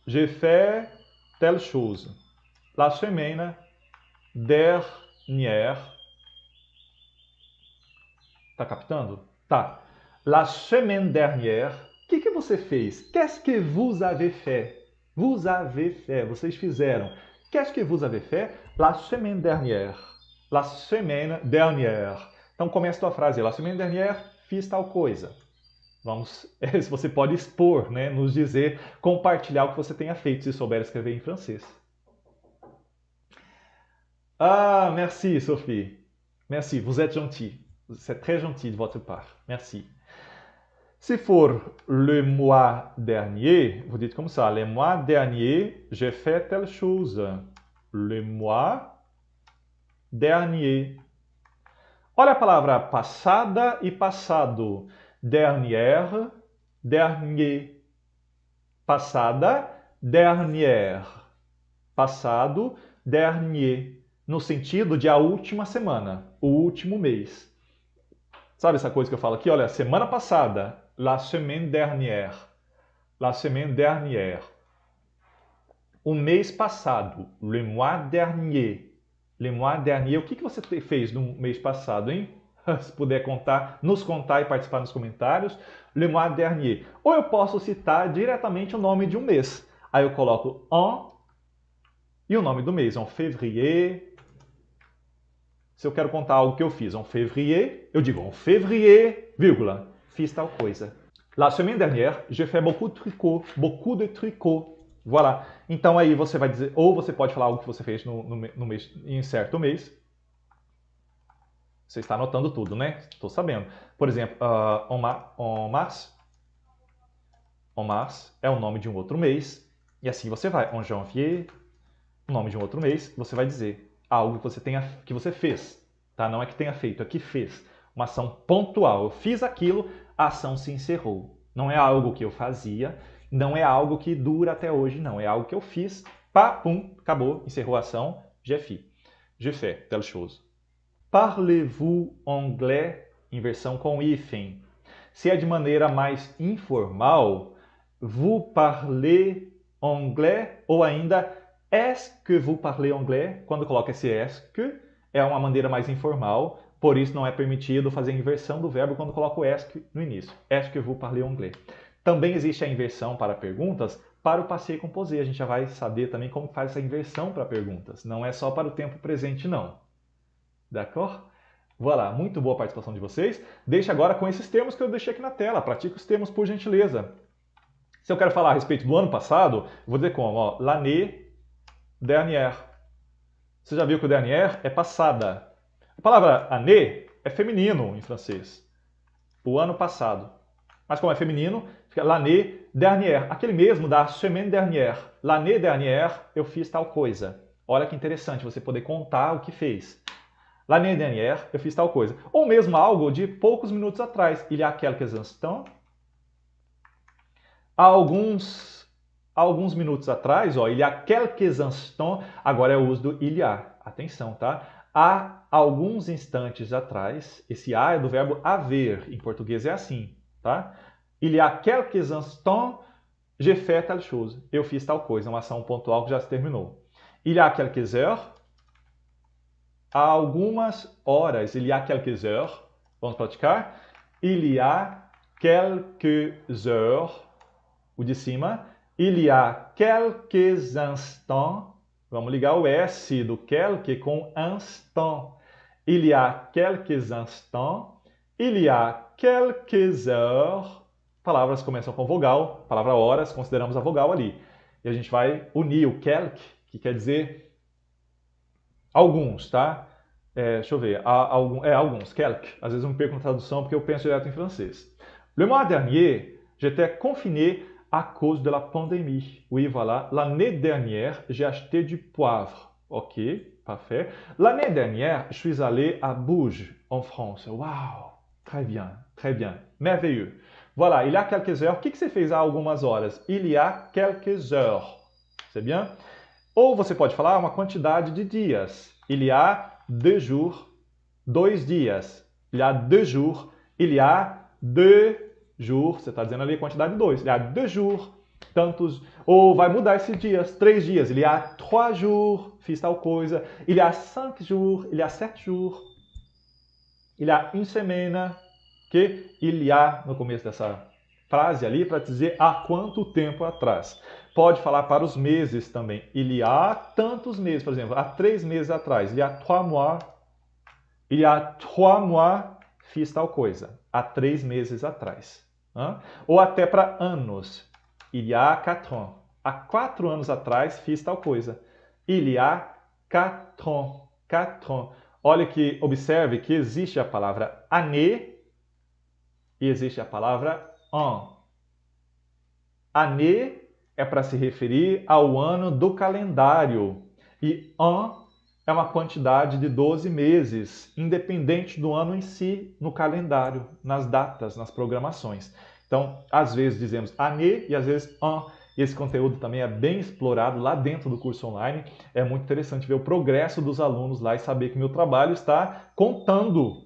j'ai fait telle chose. La semaine dernière. Tá captando? Tá. La semaine dernière. O que você fez? Qu'est-ce que vous avez fait? Vous avez fait. Vocês fizeram. Qu'est-ce que vous avez fait? La semaine dernière. La semaine dernière. Então começa a tua frase. La semaine dernière, fiz tal coisa. Se você pode expor, né? Nos dizer, compartilhar o que você tenha feito, se souber escrever em francês. Ah, merci, Sophie. Merci, vous êtes gentil. C'est très gentil de votre part. Merci. Se for le mois dernier, vous dites comme ça, le mois dernier, j'ai fait telle chose. Le mois dernier. Olha a palavra passada e passado. Dernière, dernier. Passada, dernière. Passado, dernier. No sentido de a última semana, o último mês. Sabe essa coisa que eu falo aqui? Olha, semana passada, la semaine dernière. La semaine dernière. O mês passado, le mois dernier. Le mois dernier. O que você fez no mês passado, hein? Se puder contar, nos contar e participar nos comentários. Le mois dernier. Ou eu posso citar diretamente o nome de um mês. Aí eu coloco en e o nome do mês. En février. Se eu quero contar algo que eu fiz en février, eu digo en février, vírgula, fiz tal coisa. La semaine dernière, j'ai fait beaucoup de tricot. Beaucoup de tricot. Voilà. Então aí você vai dizer, ou você pode falar algo que você fez no mês, em certo mês. Você está anotando tudo, né? Estou sabendo. Por exemplo, en mars. En mars é o nome de um outro mês. E assim você vai. En janvier, o nome de um outro mês. Você vai dizer algo que você fez. Tá? Não é que tenha feito, é que fez. Uma ação pontual. Eu fiz aquilo, a ação se encerrou. Não é algo que eu fazia, não é algo que dura até hoje, não. É algo que eu fiz, pá, pum, acabou, encerrou a ação, j'ai fait. J'ai fait telle chose. Parlez-vous anglais em versão com hífen. Se é de maneira mais informal, vous parlez anglais ou ainda est-ce que vous parlez anglais? Quando coloca esse est que, é uma maneira mais informal, por isso não é permitido fazer a inversão do verbo quando coloca o est que no início. Est que vous parlez anglais. Também existe a inversão para perguntas para o passé composé. A gente já vai saber também como faz essa inversão para perguntas. Não é só para o tempo presente, não. D'accord? Voilà, muito boa a participação de vocês. Deixe agora com esses termos que eu deixei aqui na tela. Pratique os termos, por gentileza. Se eu quero falar a respeito do ano passado, eu vou dizer como? L'année dernière. Você já viu que o dernière é passada. A palavra année é feminino em francês. O ano passado. Mas como é feminino, fica l'année dernière. Aquele mesmo da semaine dernière. L'année dernière eu fiz tal coisa. Olha que interessante você poder contar o que fez. L'année dernière, eu fiz tal coisa. Ou mesmo algo de poucos minutos atrás. Il y a quelques instants. Há alguns minutos atrás, ó, il y a quelques instants. Agora é o uso do il y a. Atenção, tá? Há alguns instantes atrás. Esse a é do verbo haver. Em português é assim, tá? Il y a quelques instants, j'ai fait telle chose. Eu fiz tal coisa. Uma ação pontual que já se terminou. Il y a quelques heures. Há algumas horas, il y a quelques heures, vamos praticar. Il y a quelques heures, o de cima. Il y a quelques instants, vamos ligar o S do quelque com instant. Il y a quelques instants, il y a quelques heures. Palavras começam com vogal, palavra horas, consideramos a vogal ali. E a gente vai unir o quelque, que quer dizer alguns, tá? Deixa eu ver. Alguns. Quelques. Às vezes eu me perco na tradução porque eu penso direto em francês. Le mois dernier, j'étais confiné à cause de la pandémie. Oui, voilà. L'année dernière, j'ai acheté du poivre. Ok, parfait. L'année dernière, je suis allé à Bourges, en France. Uau! Très bien, très bien. Merveilleux. Voilà, il y a quelques heures. O que você fez há algumas horas? Il y a quelques heures. C'est bien? Ou você pode falar uma quantidade de dias. Il y a 2 jours, 2 dias. Il y a 2 jours. Il y a 2 jours. Você está dizendo ali a quantidade de 2. Il y a 2 jours, tantos. Ou vai mudar esses dias, 3 dias. Il y a 3 jours, fiz tal coisa. Il y a 5 jours. Il y a 7 jours. Il y a une semaine. Que il y a no começo dessa frase ali para dizer há quanto tempo atrás. Pode falar para os meses também. Il y a tantos meses, por exemplo, há 3 meses atrás. Il y a 3 mois. Il y a 3 mois, fiz tal coisa. Há 3 meses atrás. Ou até para anos. Il y a 4 ans. Há 4 anos atrás fiz tal coisa. Il y a 4 ans. 4 ans. Olha que, observe que existe a palavra année e existe a palavra an. Année é para se referir ao ano do calendário e an é uma quantidade de 12 meses, independente do ano em si, no calendário, nas datas, nas programações. Então, às vezes dizemos année e às vezes an. Esse conteúdo também é bem explorado lá dentro do curso online. É muito interessante ver o progresso dos alunos lá e saber que meu trabalho está contando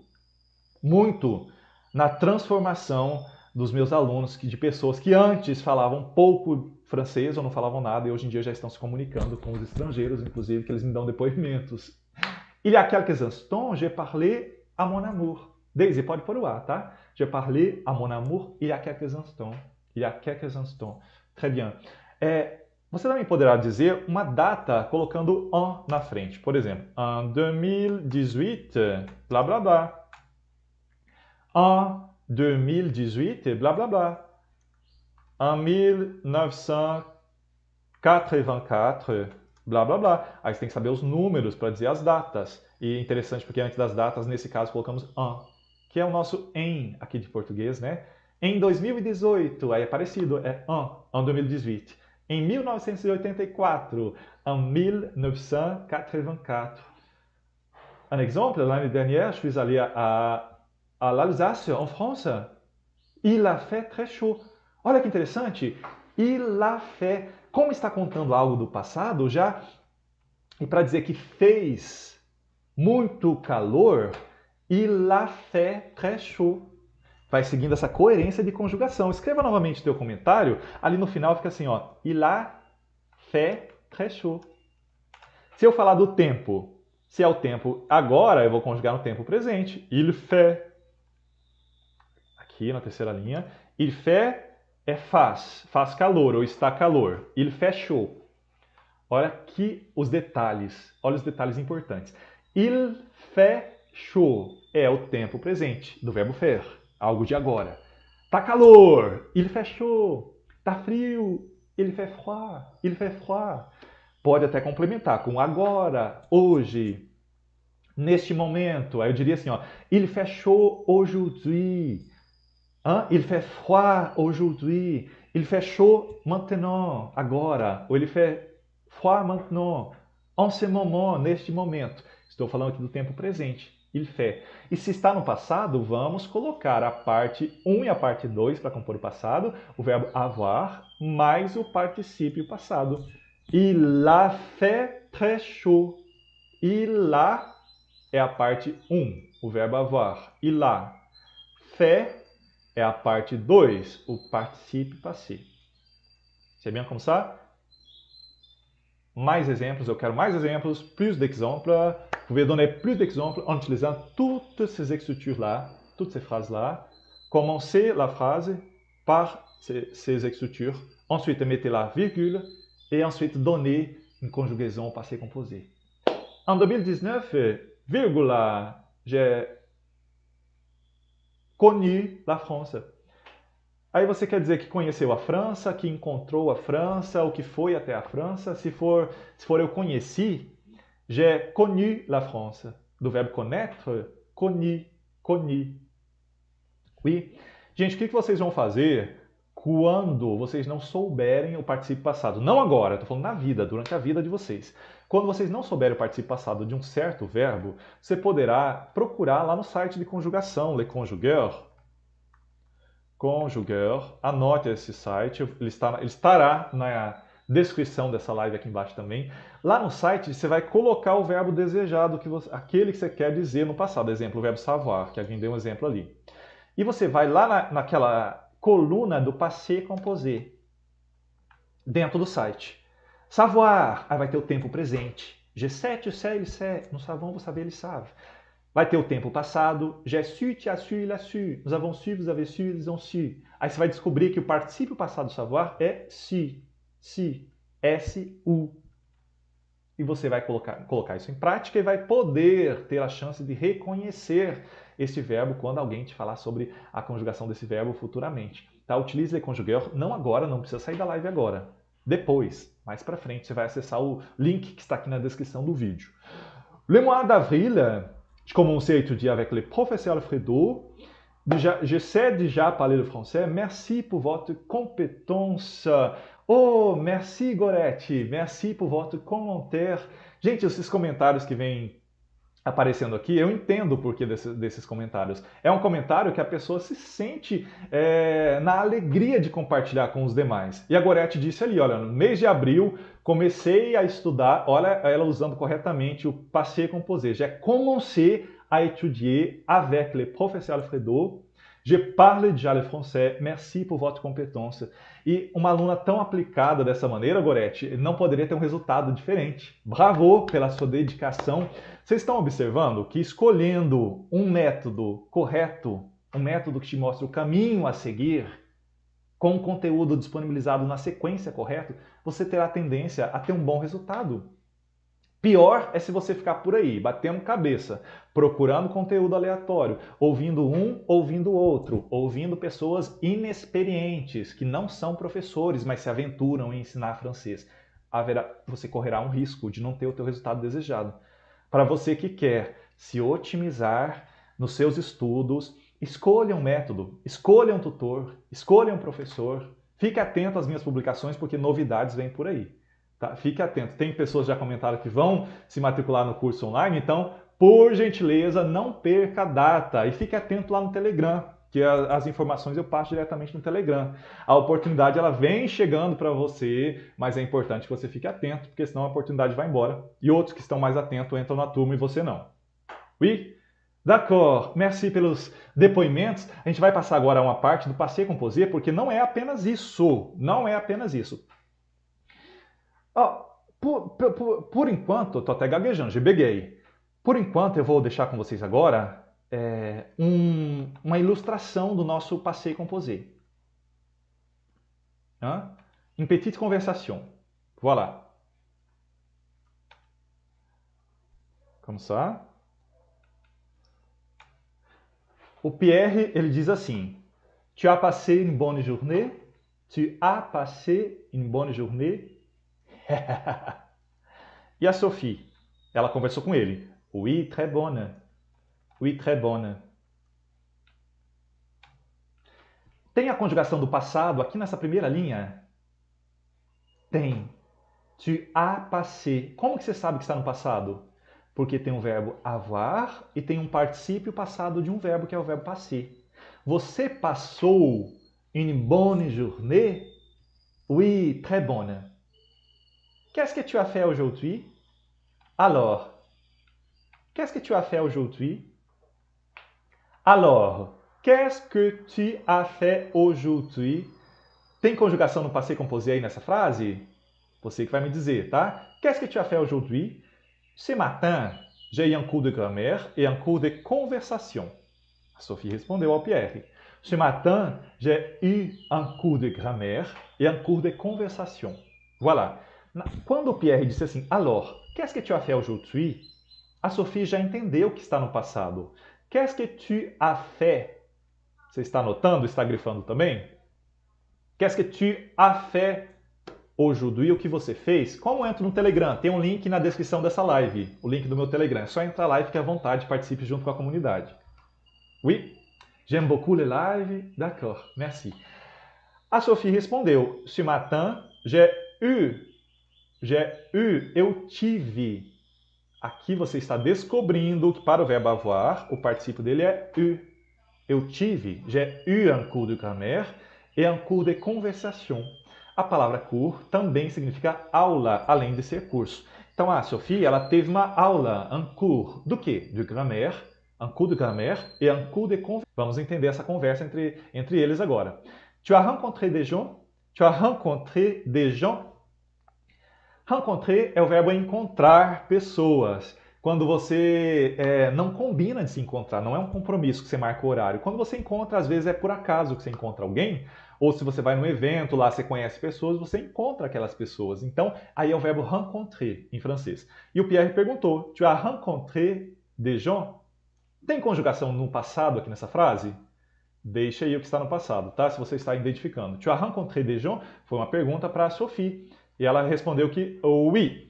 muito na transformação dos meus alunos, de pessoas que antes falavam pouco francês ou não falavam nada e hoje em dia já estão se comunicando com os estrangeiros, inclusive, que eles me dão depoimentos. Il y a quelques instants, j'ai parlé à mon amour. Daisy, pode pôr o A, tá? J'ai parlé à mon amour il y a quelques instants. Il y a quelques instants. Très bien. Você também poderá dizer uma data colocando en na frente. Por exemplo, en 2018, blá blá blá. En 2018, blá blá blá. En 1984, blá blá blá. Aí você tem que saber os números para dizer as datas. E é interessante porque antes das datas, nesse caso, colocamos en, que é o nosso em aqui de português, né? Em 2018, aí é parecido, é en 2018. Em 1984, en 1984. Un exemple, l'année dernière, je suis allé à l'Alsace, en France. Il a fait très chaud. Olha que interessante. Il a fait. Como está contando algo do passado já, e para dizer que fez muito calor, il a fait très chaud. Vai seguindo essa coerência de conjugação. Escreva novamente o teu comentário. Ali no final fica assim, ó. Il a fait très chaud. Se eu falar do tempo, se é o tempo agora, eu vou conjugar no tempo presente. Il fait. Aqui na terceira linha. Il fait é faz calor ou está calor. Il fait chaud. Olha aqui os detalhes. Olha os detalhes importantes. Il fait chaud é o tempo presente do verbo faire. Algo de agora. Tá calor, il fait chaud. Tá frio, il fait froid. Il fait froid. Pode até complementar com agora, hoje, neste momento. Aí eu diria assim, ó, il fait chaud aujourd'hui. Il fait froid aujourd'hui. Il fait chaud maintenant, agora. Ou il fait froid maintenant, en ce moment, neste momento. Estou falando aqui do tempo presente. Il fait. E se está no passado, vamos colocar a parte 1 e a parte 2 para compor o passado, o verbo avoir, mais o particípio passado. Il a fait très chaud. Il a é a parte 1, o verbo avoir. Il a. Fait é a parte 2, o particípio passé. C'est bien comme ça? Mais exemplos, eu quero mais exemplos, plus d'exemples. Vous pouvez donner plus d'exemples en utilisant toutes ces écritures-là, toutes ces phrases-là. Commencez la phrase par ces écritures. Ensuite, mettez la virgule et ensuite donnez une conjugaison passé composé. En 2019, virgule, j'ai connu la France. Aí você quer dizer que conheceu a França, que encontrou a França, ou que foi até a França. Se for eu conheci, j'ai connu la France. Do verbo connaître, connu, connu. Oui. Gente, o que vocês vão fazer quando vocês não souberem o particípio passado? Não agora, estou falando na vida, durante a vida de vocês. Quando vocês não souberem o particípio passado de um certo verbo, você poderá procurar lá no site de conjugação, Le Conjugueur. Conjugueur, anote esse site, ele estará na descrição dessa live aqui embaixo também. Lá no site você vai colocar o verbo desejado, aquele que você quer dizer no passado. Exemplo, o verbo savoir, que alguém deu um exemplo ali. E você vai lá naquela coluna do passé composé, dentro do site. Savoir, aí vai ter o tempo presente. Je sais, tu sais, il sait. Nous savons, vous savez, il savent. Vai ter o tempo passado. J'ai su, tu as su, il a su. Nous avons su, vous avez su, ils ont su. Aí você vai descobrir que o particípio passado do savoir é si. Si. S-U. E você vai colocar isso em prática e vai poder ter a chance de reconhecer esse verbo quando alguém te falar sobre a conjugação desse verbo futuramente. Tá? Utilize les conjugueurs, não agora, não precisa sair da live agora. Depois, mais para frente, você vai acessar o link que está aqui na descrição do vídeo. Le mois d'avril, je commençais à étudier avec le professeur Alfredo. Je sais déjà parler le français. Merci pour votre compétence. Oh, merci Gorete. Merci pour votre commentaire. Gente, esses comentários que vêm aparecendo aqui, eu entendo o porquê desses comentários. É um comentário que a pessoa se sente na alegria de compartilhar com os demais. E a Gorete disse ali, olha, no mês de abril comecei a estudar, olha ela usando corretamente o passé composé. J'ai commencé à étudier avec le professeur Alfredo. Je parle déjà le français. Merci pour votre compétence. E uma aluna tão aplicada dessa maneira, Gorete, não poderia ter um resultado diferente. Bravo pela sua dedicação. Vocês estão observando que escolhendo um método correto, um método que te mostra o caminho a seguir, com o conteúdo disponibilizado na sequência correta, você terá tendência a ter um bom resultado. Pior é se você ficar por aí, batendo cabeça, procurando conteúdo aleatório, ouvindo um, ouvindo outro, ouvindo pessoas inexperientes, que não são professores, mas se aventuram em ensinar francês. Você correrá um risco de não ter o teu resultado desejado. Para você que quer se otimizar nos seus estudos, escolha um método, escolha um tutor, escolha um professor. Fique atento às minhas publicações, porque novidades vêm por aí. Tá? Fique atento. Tem pessoas que já comentaram que vão se matricular no curso online, então, por gentileza, não perca a data e fique atento lá no Telegram, que as informações eu passo diretamente no Telegram. A oportunidade ela vem chegando para você, mas é importante que você fique atento, porque senão a oportunidade vai embora e outros que estão mais atentos entram na turma e você não. Oui? D'accord, merci pelos depoimentos. A gente vai passar agora a uma parte do passé composé, porque não é apenas isso. Não é apenas isso. Por enquanto, estou até gaguejando, já beguei. Por enquanto, eu vou deixar com vocês agora uma ilustração do nosso passé composé. Une petite conversation. Voilà. Comme ça. O Pierre, ele diz assim: Tu as passé une bonne journée? Tu as passé une bonne journée? E a Sophie? Ela conversou com ele. Oui, très bonne. Oui, très bonne. Tem a conjugação do passado aqui nessa primeira linha? Tem. Tu as passé. Como que você sabe que está no passado? Porque tem um verbo avoir e tem um particípio passado de um verbo que é o verbo passé. Você passou une bonne journée? Oui, très bonne. Qu'est-ce que tu as fait aujourd'hui? Alors, qu'est-ce que tu as fait aujourd'hui? Alors, qu'est-ce que tu as fait aujourd'hui? Tem conjugação no passé composé aí nessa frase? Você que vai me dizer, tá? Qu'est-ce que tu as fait aujourd'hui? Ce matin, j'ai eu un cours de grammaire et un cours de conversation. A Sophie respondeu ao Pierre. Ce matin, j'ai eu un cours de grammaire et un cours de conversation. Voilà. Quando o Pierre disse assim, alors, qu'est-ce que tu as fait aujourd'hui? A Sophie já entendeu que está no passado. Qu'est-ce que tu as fait? Você está anotando? Está grifando também? Qu'est-ce que tu as fait aujourd'hui? O que você fez? Como eu entro no Telegram? Tem um link na descrição dessa live. O link do meu Telegram. É só entrar lá e fique à vontade, participe junto com a comunidade. Oui? J'aime beaucoup les lives. D'accord, merci. A Sophie respondeu, ce matin, j'ai eu, eu tive. Aqui você está descobrindo que para o verbo avoir, o particípio dele é eu. Eu tive, j'ai eu un cours de grammaire et un cours de conversation. A palavra cours também significa aula, além de ser curso. Então a Sophie, ela teve uma aula, un cours, do quê? De grammaire, un cours de grammaire et un cours de conversation. Vamos entender essa conversa entre eles agora. Tu as rencontré des gens? Tu as rencontré des gens? Rencontrer é o verbo encontrar pessoas. Quando você não combina de se encontrar, não é um compromisso que você marca o horário. Quando você encontra, às vezes é por acaso que você encontra alguém, ou se você vai num evento, lá você conhece pessoas, você encontra aquelas pessoas. Então, aí é o verbo rencontrer, em francês. E o Pierre perguntou, tu as rencontré des gens? Tem conjugação no passado aqui nessa frase? Deixa aí o que está no passado, tá? Se você está identificando. Tu as rencontré des gens foi uma pergunta para a Sophie. E ela respondeu que oui.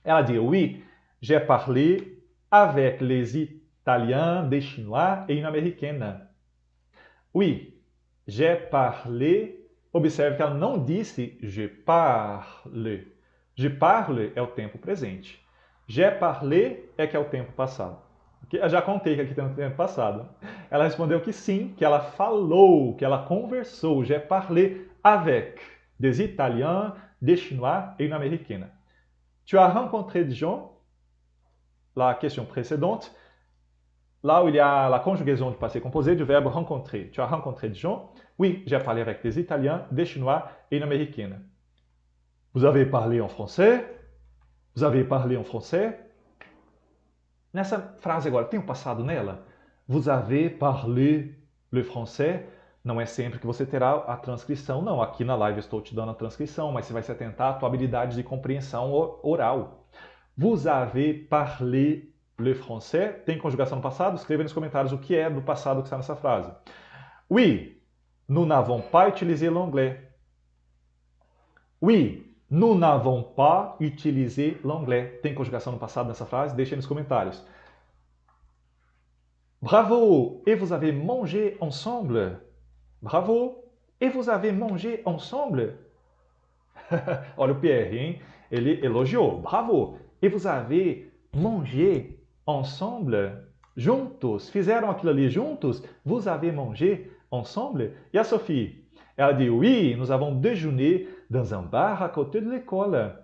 Ela dit oui, j'ai parlé avec les Italiens, des Chinois et une Américaine. Oui, j'ai parlé. Observe que ela não disse je parle. Je parle é o tempo presente. J'ai parlé é que é o tempo passado. Eu já contei que aqui tem o tempo passado. Ela respondeu que sim, que ela falou, que ela conversou. J'ai parlé avec des Italiens, des Chinois et une Américaine. Tu as rencontré des gens? La question précédente, là où il y a la conjugaison du passé composé du verbe rencontrer. Tu as rencontré des gens? Oui, j'ai parlé avec des Italiens, des Chinois et une Américaine. Vous avez parlé en français? Vous avez parlé en français? Nessa frase agora, tem um passado nela? Vous avez parlé le français? Não é sempre que você terá a transcrição, não. Aqui na live eu estou te dando a transcrição, mas você vai se atentar à tua habilidade de compreensão oral. Vous avez parlé le français? Tem conjugação no passado? Escreva nos comentários o que é do passado que está nessa frase. Oui, nous n'avons pas utilisé l'anglais. Oui, nous n'avons pas utilisé l'anglais. Tem conjugação no passado nessa frase? Deixe aí nos comentários. Bravo! Et vous avez mangé ensemble? Bravo! Et vous avez mangé ensemble? Olha o Pierre, hein? Ele elogiou. Bravo! Et vous avez mangé ensemble? Juntos. Fizeram aquilo ali juntos? Vous avez mangé ensemble? E a Sophie? Ela dit oui, nous avons déjeuné dans un bar à côté de l'école.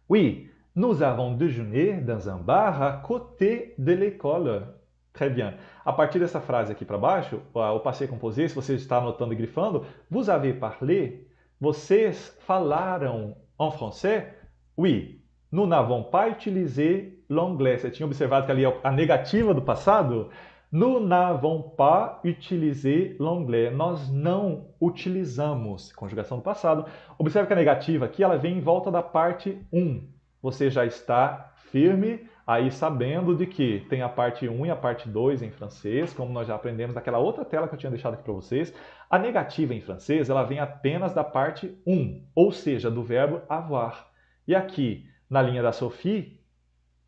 Oui, nous avons déjeuné dans un bar à côté de l'école. Très bien. A partir dessa frase aqui para baixo, o passé composé, se você está anotando e grifando, vous avez parlé, vocês falaram en français? Oui, nous n'avons pas utilisé l'anglais. Você tinha observado que ali é a negativa do passado? Nous n'avons pas utilisé l'anglais. Nós não utilizamos. Conjugação do passado. Observe que a negativa aqui ela vem em volta da parte 1. Você já está firme aí sabendo de que tem a parte 1 e a parte 2 em francês, como nós já aprendemos naquela outra tela que eu tinha deixado aqui para vocês. A negativa em francês ela vem apenas da parte 1, ou seja, do verbo avoir. E aqui, na linha da Sophie,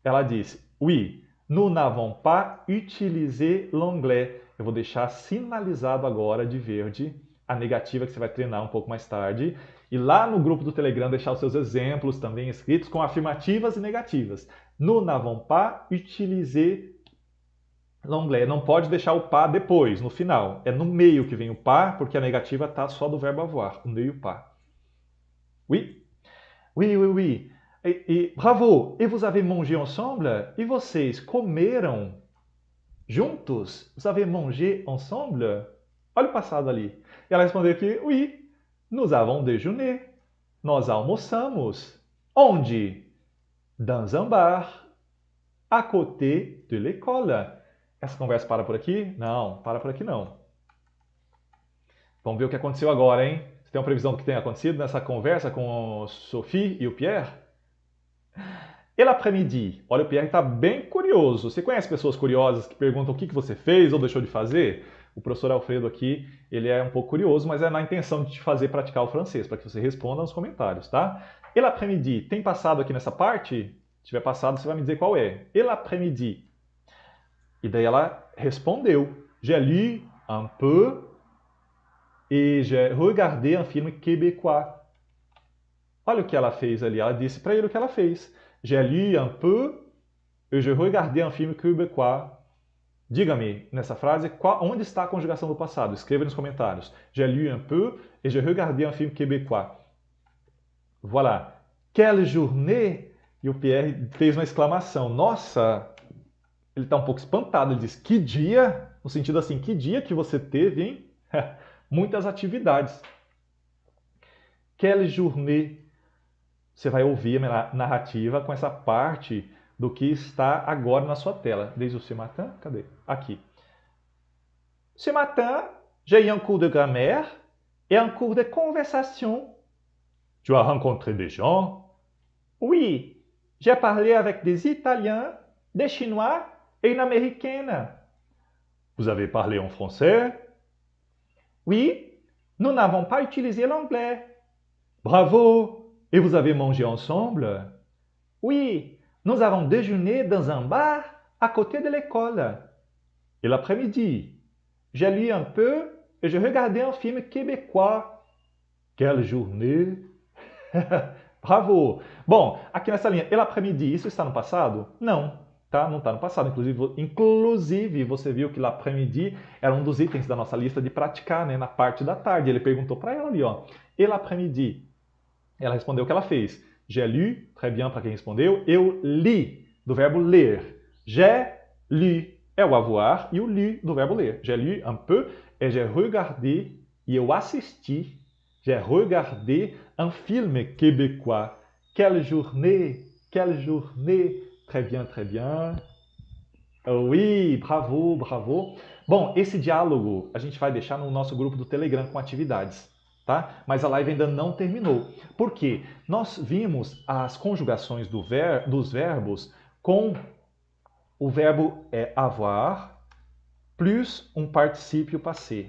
ela disse, oui, nous n'avons pas utilisé l'anglais. Eu vou deixar sinalizado agora de verde a negativa que você vai treinar um pouco mais tarde. E lá no grupo do Telegram deixar os seus exemplos também escritos com afirmativas e negativas. Nous n'avons pas utilisé l'anglais. Não pode deixar o pas depois, no final. É no meio que vem o pas, porque a negativa está só do verbo avoir. O meio pas. Oui? Oui, oui, oui. Bravo! Et vous avez mangé ensemble? E vocês comeram juntos? Vous avez mangé ensemble? Olha o passado ali. E ela respondeu que, oui, nous avons déjeuné. Nós almoçamos. Onde? Dans un bar. À côté de l'école. Essa conversa para por aqui? Não, para por aqui não. Vamos ver o que aconteceu agora, hein? Você tem uma previsão do que tenha acontecido nessa conversa com Sophie e o Pierre? E l'après-midi? Olha, o Pierre está bem curioso. Você conhece pessoas curiosas que perguntam o que você fez ou deixou de fazer? O professor Alfredo aqui, ele é um pouco curioso, mas é na intenção de te fazer praticar o francês, para que você responda nos comentários, tá? E l'après-midi? Tem passado aqui nessa parte? Se tiver passado, você vai me dizer qual é. Et l'après-midi? E daí ela respondeu. J'ai lu un peu et j'ai regardé un film québécois. Olha o que ela fez ali. Ela disse para ele o que ela fez. J'ai lu un peu et j'ai regardé un film québécois. Diga-me, nessa frase, onde está a conjugação do passado? Escreva nos comentários. J'ai lu un peu et j'ai regardé un film québécois. Voilà. Quelle journée! E o Pierre fez uma exclamação. Nossa! Ele está um pouco espantado. Ele diz, que dia? No sentido assim, que dia que você teve, hein? Muitas atividades. Quelle journée? Você vai ouvir a narrativa com essa parte do que está agora na sua tela. Desde o ce matin, cadê? Aqui. Ce matin, j'ai eu un cours de grammaire et un cours de conversation. Tu as rencontré des gens? Oui, j'ai parlé avec des Italiens, des Chinois et une Américaine. Vous avez parlé en français? Oui, nous n'avons pas utilisé l'anglais. Bravo! Et vous avez mangé ensemble? Oui, nous avons déjeuné dans un bar à côté de l'école. Et l'après-midi? J'ai lu un peu et j'ai regardé un film québécois. Quelle journée! Bravo! Bom, aqui nessa linha, e l'après-midi, isso está no passado? Não, tá? Não está no passado. Inclusive, você viu que l'après-midi era um dos itens da nossa lista de praticar, né? Na parte da tarde. Ele perguntou para ela ali, ó. E l'après-midi? Ela respondeu o que ela fez. J'ai lu, très bien para quem respondeu. Eu li, do verbo ler. J'ai lu é o avoir e o lu do verbo ler. J'ai lu un peu et j'ai regardé e eu assisti. J'ai regardé un film québécois. Quelle journée! Quelle journée! Très bien, très bien. Oui, bravo, bravo. Bom, esse diálogo a gente vai deixar no nosso grupo do Telegram com atividades, tá? Mas a live ainda não terminou. Por quê? Nós vimos as conjugações dos verbos com o verbo avoir plus um particípio passé.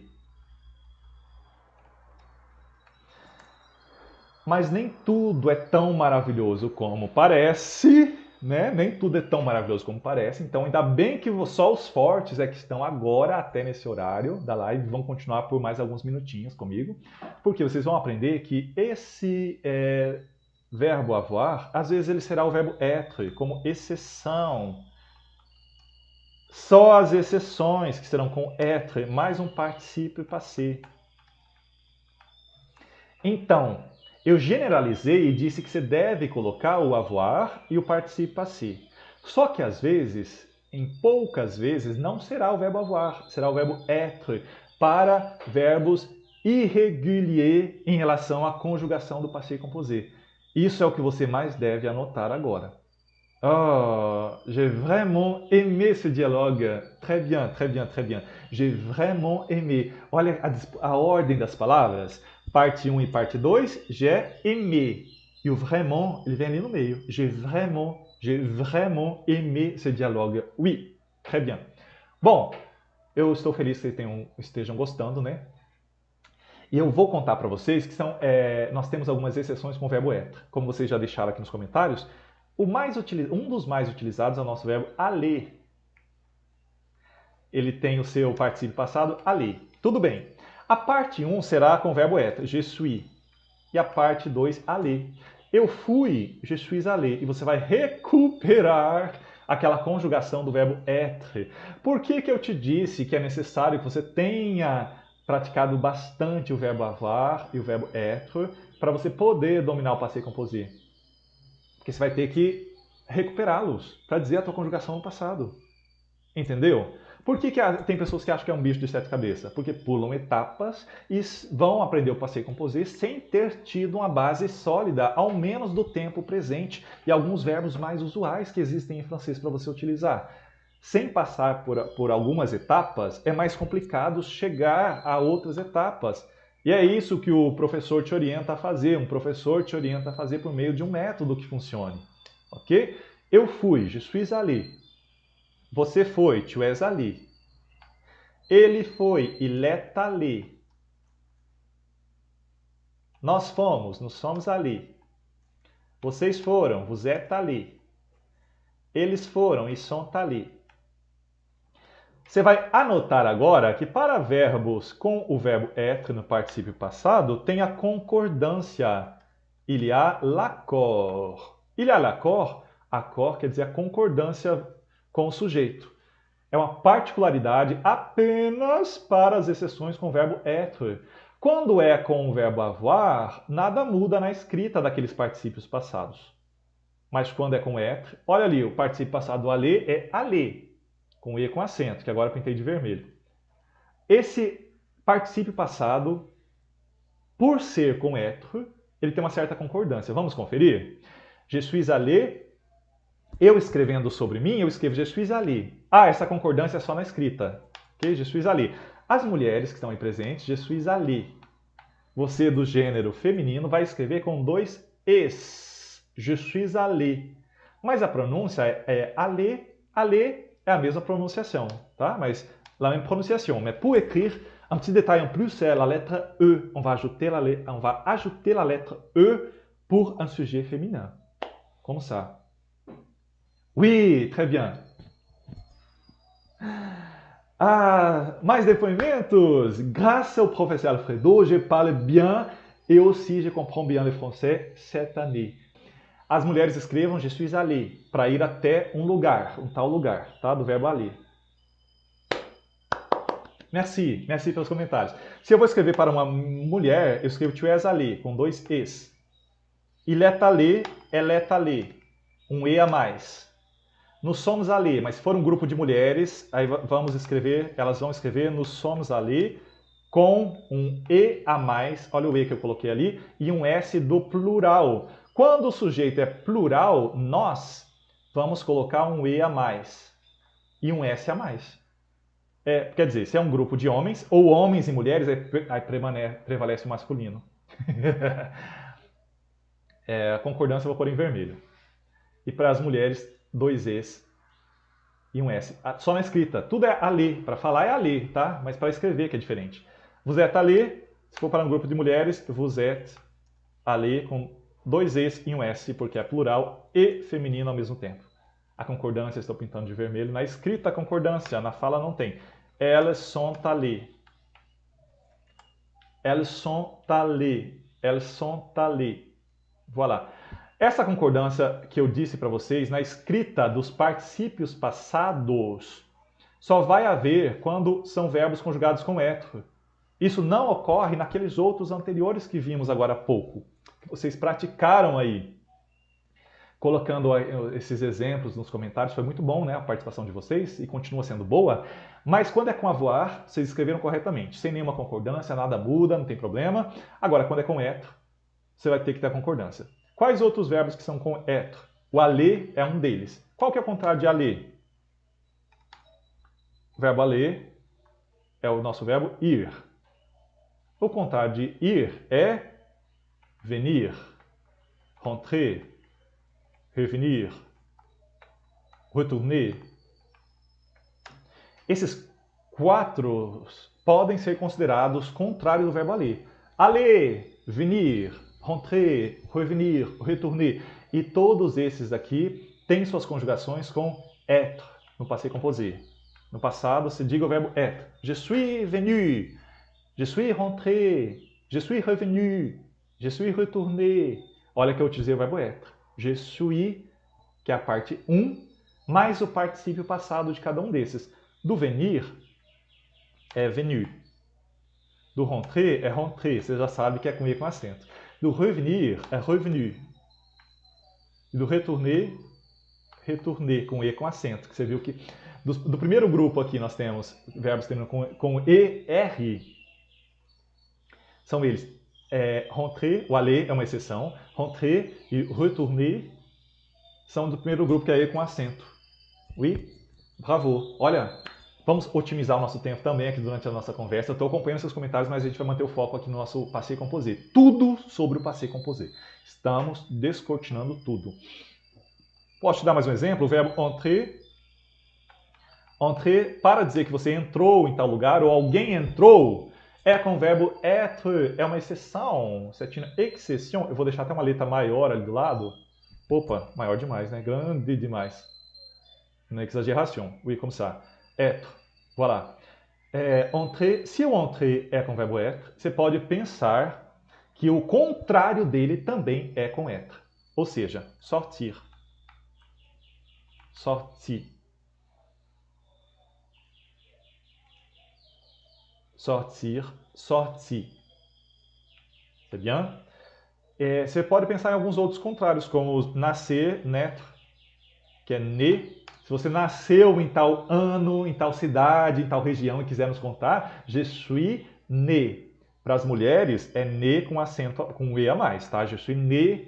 Mas nem tudo é tão maravilhoso como parece, né? Nem tudo é tão maravilhoso como parece. Então, ainda bem que só os fortes é que estão agora, até nesse horário da live, vão continuar por mais alguns minutinhos comigo, porque vocês vão aprender que esse verbo avoir, às vezes ele será o verbo être, como exceção. Só as exceções que serão com être, mais um particípio passé. Então, eu generalizei e disse que você deve colocar o avoir e o particípio passé. Só que às vezes, em poucas vezes, não será o verbo avoir, será o verbo être para verbos irréguliers em relação à conjugação do passé composé. Isso é o que você mais deve anotar agora. Oh, j'ai vraiment aimé ce dialogue. Très bien, très bien, très bien. J'ai vraiment aimé. Olha a ordem das palavras. Parte 1 e parte 2, j'ai aimé. E o vraiment, ele vem ali no meio. J'ai vraiment aimé ce dialogue. Oui, très bien. Bom, eu estou feliz que vocês estejam gostando, né? E eu vou contar para vocês que nós temos algumas exceções com o verbo être. Como vocês já deixaram aqui nos comentários, um dos mais utilizados é o nosso verbo aller. Ele tem o seu particípio passado, aller. Tudo bem. A parte 1 será com o verbo être, je suis. E a parte 2, aller. Eu fui, je suis allé. E você vai recuperar aquela conjugação do verbo être. Por que eu te disse que é necessário que você tenha praticado bastante o verbo avoir e o verbo être para você poder dominar o passé composé? Porque você vai ter que recuperá-los para dizer a tua conjugação no passado. Entendeu? Por que tem pessoas que acham que é um bicho de sete cabeças? Porque pulam etapas e vão aprender o passé composé sem ter tido uma base sólida, ao menos do tempo presente e alguns verbos mais usuais que existem em francês para você utilizar. Sem passar por algumas etapas, é mais complicado chegar a outras etapas. E é isso que o professor te orienta a fazer. Um professor te orienta a fazer por meio de um método que funcione. Ok? Eu fui, je suis allé. Você foi, tu es allé. Ele foi, il est allé. Nós fomos, nous sommes allés. Vocês foram, vous êtes allés. Eles foram, ils sont allés. Você vai anotar agora que para verbos com o verbo être no particípio passado, tem a concordância. Il y a l'accord. Il y a l'accord. Accord quer dizer a concordância com o sujeito. É uma particularidade apenas para as exceções com o verbo être. Quando é com o verbo avoir, nada muda na escrita daqueles particípios passados. Mas quando é com être, olha ali, o particípio passado do aller é aller, com E com acento, que agora eu pintei de vermelho. Esse particípio passado, por ser com être, ele tem uma certa concordância. Vamos conferir? Je suis allé. Eu escrevendo sobre mim, eu escrevo je suis allé. Ah, essa concordância é só na escrita. Ok? Je suis allé. As mulheres que estão aí presentes, je suis allé. Você do gênero feminino vai escrever com dois es. Je suis allé. Mas a pronúncia é allé. Allé é a mesma pronunciação, tá? Mas la même prononciation. Mais pour écrire, un petit détail en plus, c'est la lettre E. On va ajouter la lettre E pour un sujet féminin. Comme ça. Oui, très bien. Ah, mais depoimentos! Grâce au professeur Alfredo, je parle bien et aussi je comprends bien le français cette année. As mulheres escrevam je suis allé, para ir até um lugar, um tal lugar, tá? Do verbo aller. Merci pelos comentários. Se eu vou escrever para uma mulher, eu escrevo tu es allé, com 2 es. Il est allé, elle est allée, um e a mais. Nous sommes allés, mas se for um grupo de mulheres, aí elas vão escrever nous sommes allés com um e a mais, olha o e que eu coloquei ali, e um s do plural. Quando o sujeito é plural, nós vamos colocar um e a mais e um s a mais. Quer dizer, se é um grupo de homens, ou homens e mulheres, aí prevalece o masculino. A concordância eu vou pôr em vermelho. E para as mulheres, 2 es e um s. Só na escrita. Tudo é aller. Para falar é aller, tá? Mas para escrever que é diferente. Vous êtes allé, se for para um grupo de mulheres, vous êtes allé com 2 es e um s, porque é plural e feminino ao mesmo tempo. A concordância estou pintando de vermelho. Na escrita a concordância, na fala não tem. Elles sont allées. Elles sont allées. Elles sont allées. Voilà. Essa concordância que eu disse para vocês, na escrita dos particípios passados, só vai haver quando são verbos conjugados com être. Isso não ocorre naqueles outros anteriores que vimos agora há pouco. Vocês praticaram aí, colocando esses exemplos nos comentários. Foi muito bom, né, a participação de vocês e continua sendo boa. Mas quando é com avoir, vocês escreveram corretamente. Sem nenhuma concordância, nada muda, não tem problema. Agora, quando é com être, você vai ter que ter a concordância. Quais outros verbos que são com être? O aller é um deles. Qual que é o contrário de aller? O verbo aller é o nosso verbo ir. O contrário de ir é venir, rentrer, revenir, retourner. Esses 4 podem ser considerados contrários do verbo aller. Aller, venir, rentrer, revenir, retourner. E todos esses aqui têm suas conjugações com être, no passé composé. No passado se diga o verbo être. Je suis venu, je suis rentré, je suis revenu, je suis retourné. Olha que eu utilizei o verbo être. Je suis, que é a parte 1, mais o particípio passado de cada um desses. Do venir é venu. Do rentrer é rentré. Você já sabe que é com e com acento. Do revenir é revenu. E do retourner, retourner, com e com acento. Que você viu que do primeiro grupo aqui nós temos verbos terminando com er. São eles. Rentrer, o aller é uma exceção. Rentrer e retourner são do primeiro grupo que é e com acento. Oui? Bravo! Olha, vamos otimizar o nosso tempo também aqui durante a nossa conversa. Eu estou acompanhando seus comentários, mas a gente vai manter o foco aqui no nosso passé composé. Tudo sobre o passé composé. Estamos descortinando tudo. Posso te dar mais um exemplo? O verbo entrer. Entrer, para dizer que você entrou em tal lugar ou alguém entrou, é com o verbo être. É uma exceção. C'est une exception. Eu vou deixar até uma letra maior ali do lado. Opa, maior demais, né? Grande demais. Uma exagération. Oui, comme ça. Être. Voilà. Entrer, se o entrer é com o verbo être, você pode pensar que o contrário dele também é com être. Ou seja, sortir. Sortir. Sortir, sortir. C'est bien? Você pode pensar em alguns outros contrários, como nascer, naître, que é né. Se você nasceu em tal ano, em tal cidade, em tal região e quiser nos contar, je suis né. Para as mulheres, é né com acento, com e a mais, tá? Je suis né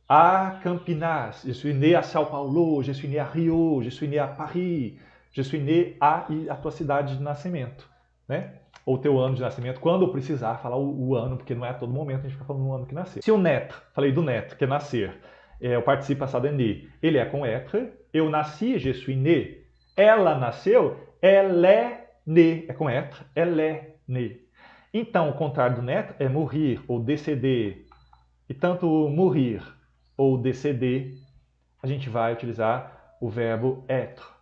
à Campinas, je suis né à São Paulo, je suis né à Rio, je suis né à Paris, je suis né a tua cidade de nascimento, né? Ou teu ano de nascimento, quando eu precisar falar o ano, porque não é a todo momento a gente fica falando no ano que nasceu. Se o naître, falei do naître, que é nascer, o particípio passado é né, ele é com être. Eu nasci, je suis né. Ela nasceu, elle est né, é com être, elle est née. Então, o contrário do naître é mourir ou décéder. E tanto mourir ou décéder, a gente vai utilizar o verbo être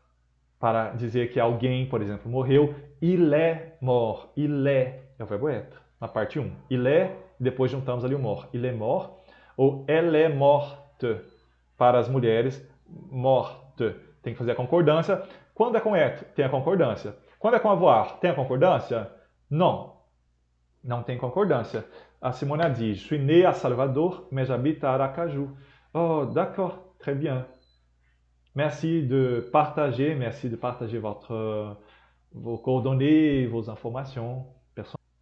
para dizer que alguém, por exemplo, morreu. Il est mort. Il est é o verbo être, na parte 1. Il est, depois juntamos ali o mort. Il est mort. Ou elle est morte. Para as mulheres, morte. Tem que fazer a concordância. Quando é com être, tem a concordância. Quando é com avoir, tem a concordância? Não. Não tem concordância. A Simone a dit, je suis né à Salvador, mais j'habite à Aracaju. Oh, d'accord, très bien. Merci de partager vos coordonnées, vos informações.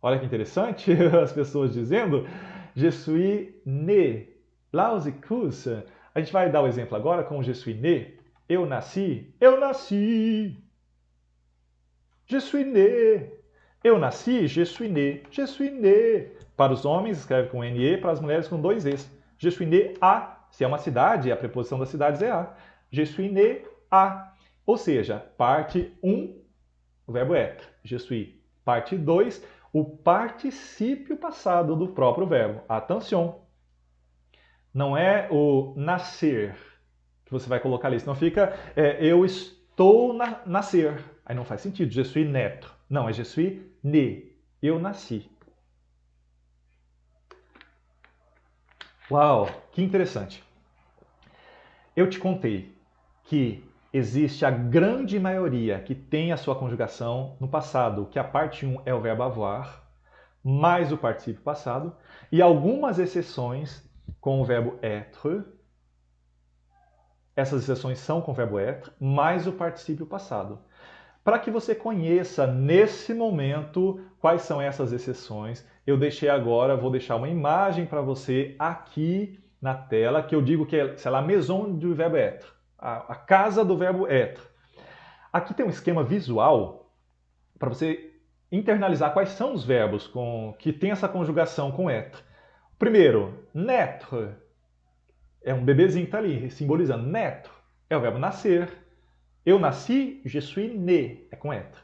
Olha que interessante, as pessoas dizendo, je suis né. Lá os icus, a gente vai dar o exemplo agora com je suis né. Eu nasci. Eu nasci. Je suis né. Eu nasci, je suis né. Je suis né. Para os homens, escreve com NE, para as mulheres com 2 Es. Je suis né à. Se é uma cidade, a preposição das cidades é à. Je suis né à. Ou seja, parte 1, o verbo être. Je suis. Parte 2, o particípio passado do próprio verbo. Attention. Não é o nascer que você vai colocar ali. Senão fica eu estou nascer. Aí não faz sentido. Je suis naître. Não, é je suis né. Eu nasci. Uau, que interessante. Eu te contei que existe a grande maioria que tem a sua conjugação no passado, que a parte 1 é o verbo avoir, mais o particípio passado, e algumas exceções com o verbo être. Essas exceções são com o verbo être, mais o particípio passado. Para que você conheça nesse momento quais são essas exceções, eu deixei agora, vou deixar uma imagem para você aqui na tela, que eu digo que é, sei lá, maison du verbe être, a casa do verbo être. Aqui tem um esquema visual para você internalizar quais são os verbos que tem essa conjugação com être. Primeiro, naître, é um bebezinho que está ali, simbolizando. Naître é o verbo nascer. Eu nasci, je suis né, é com être.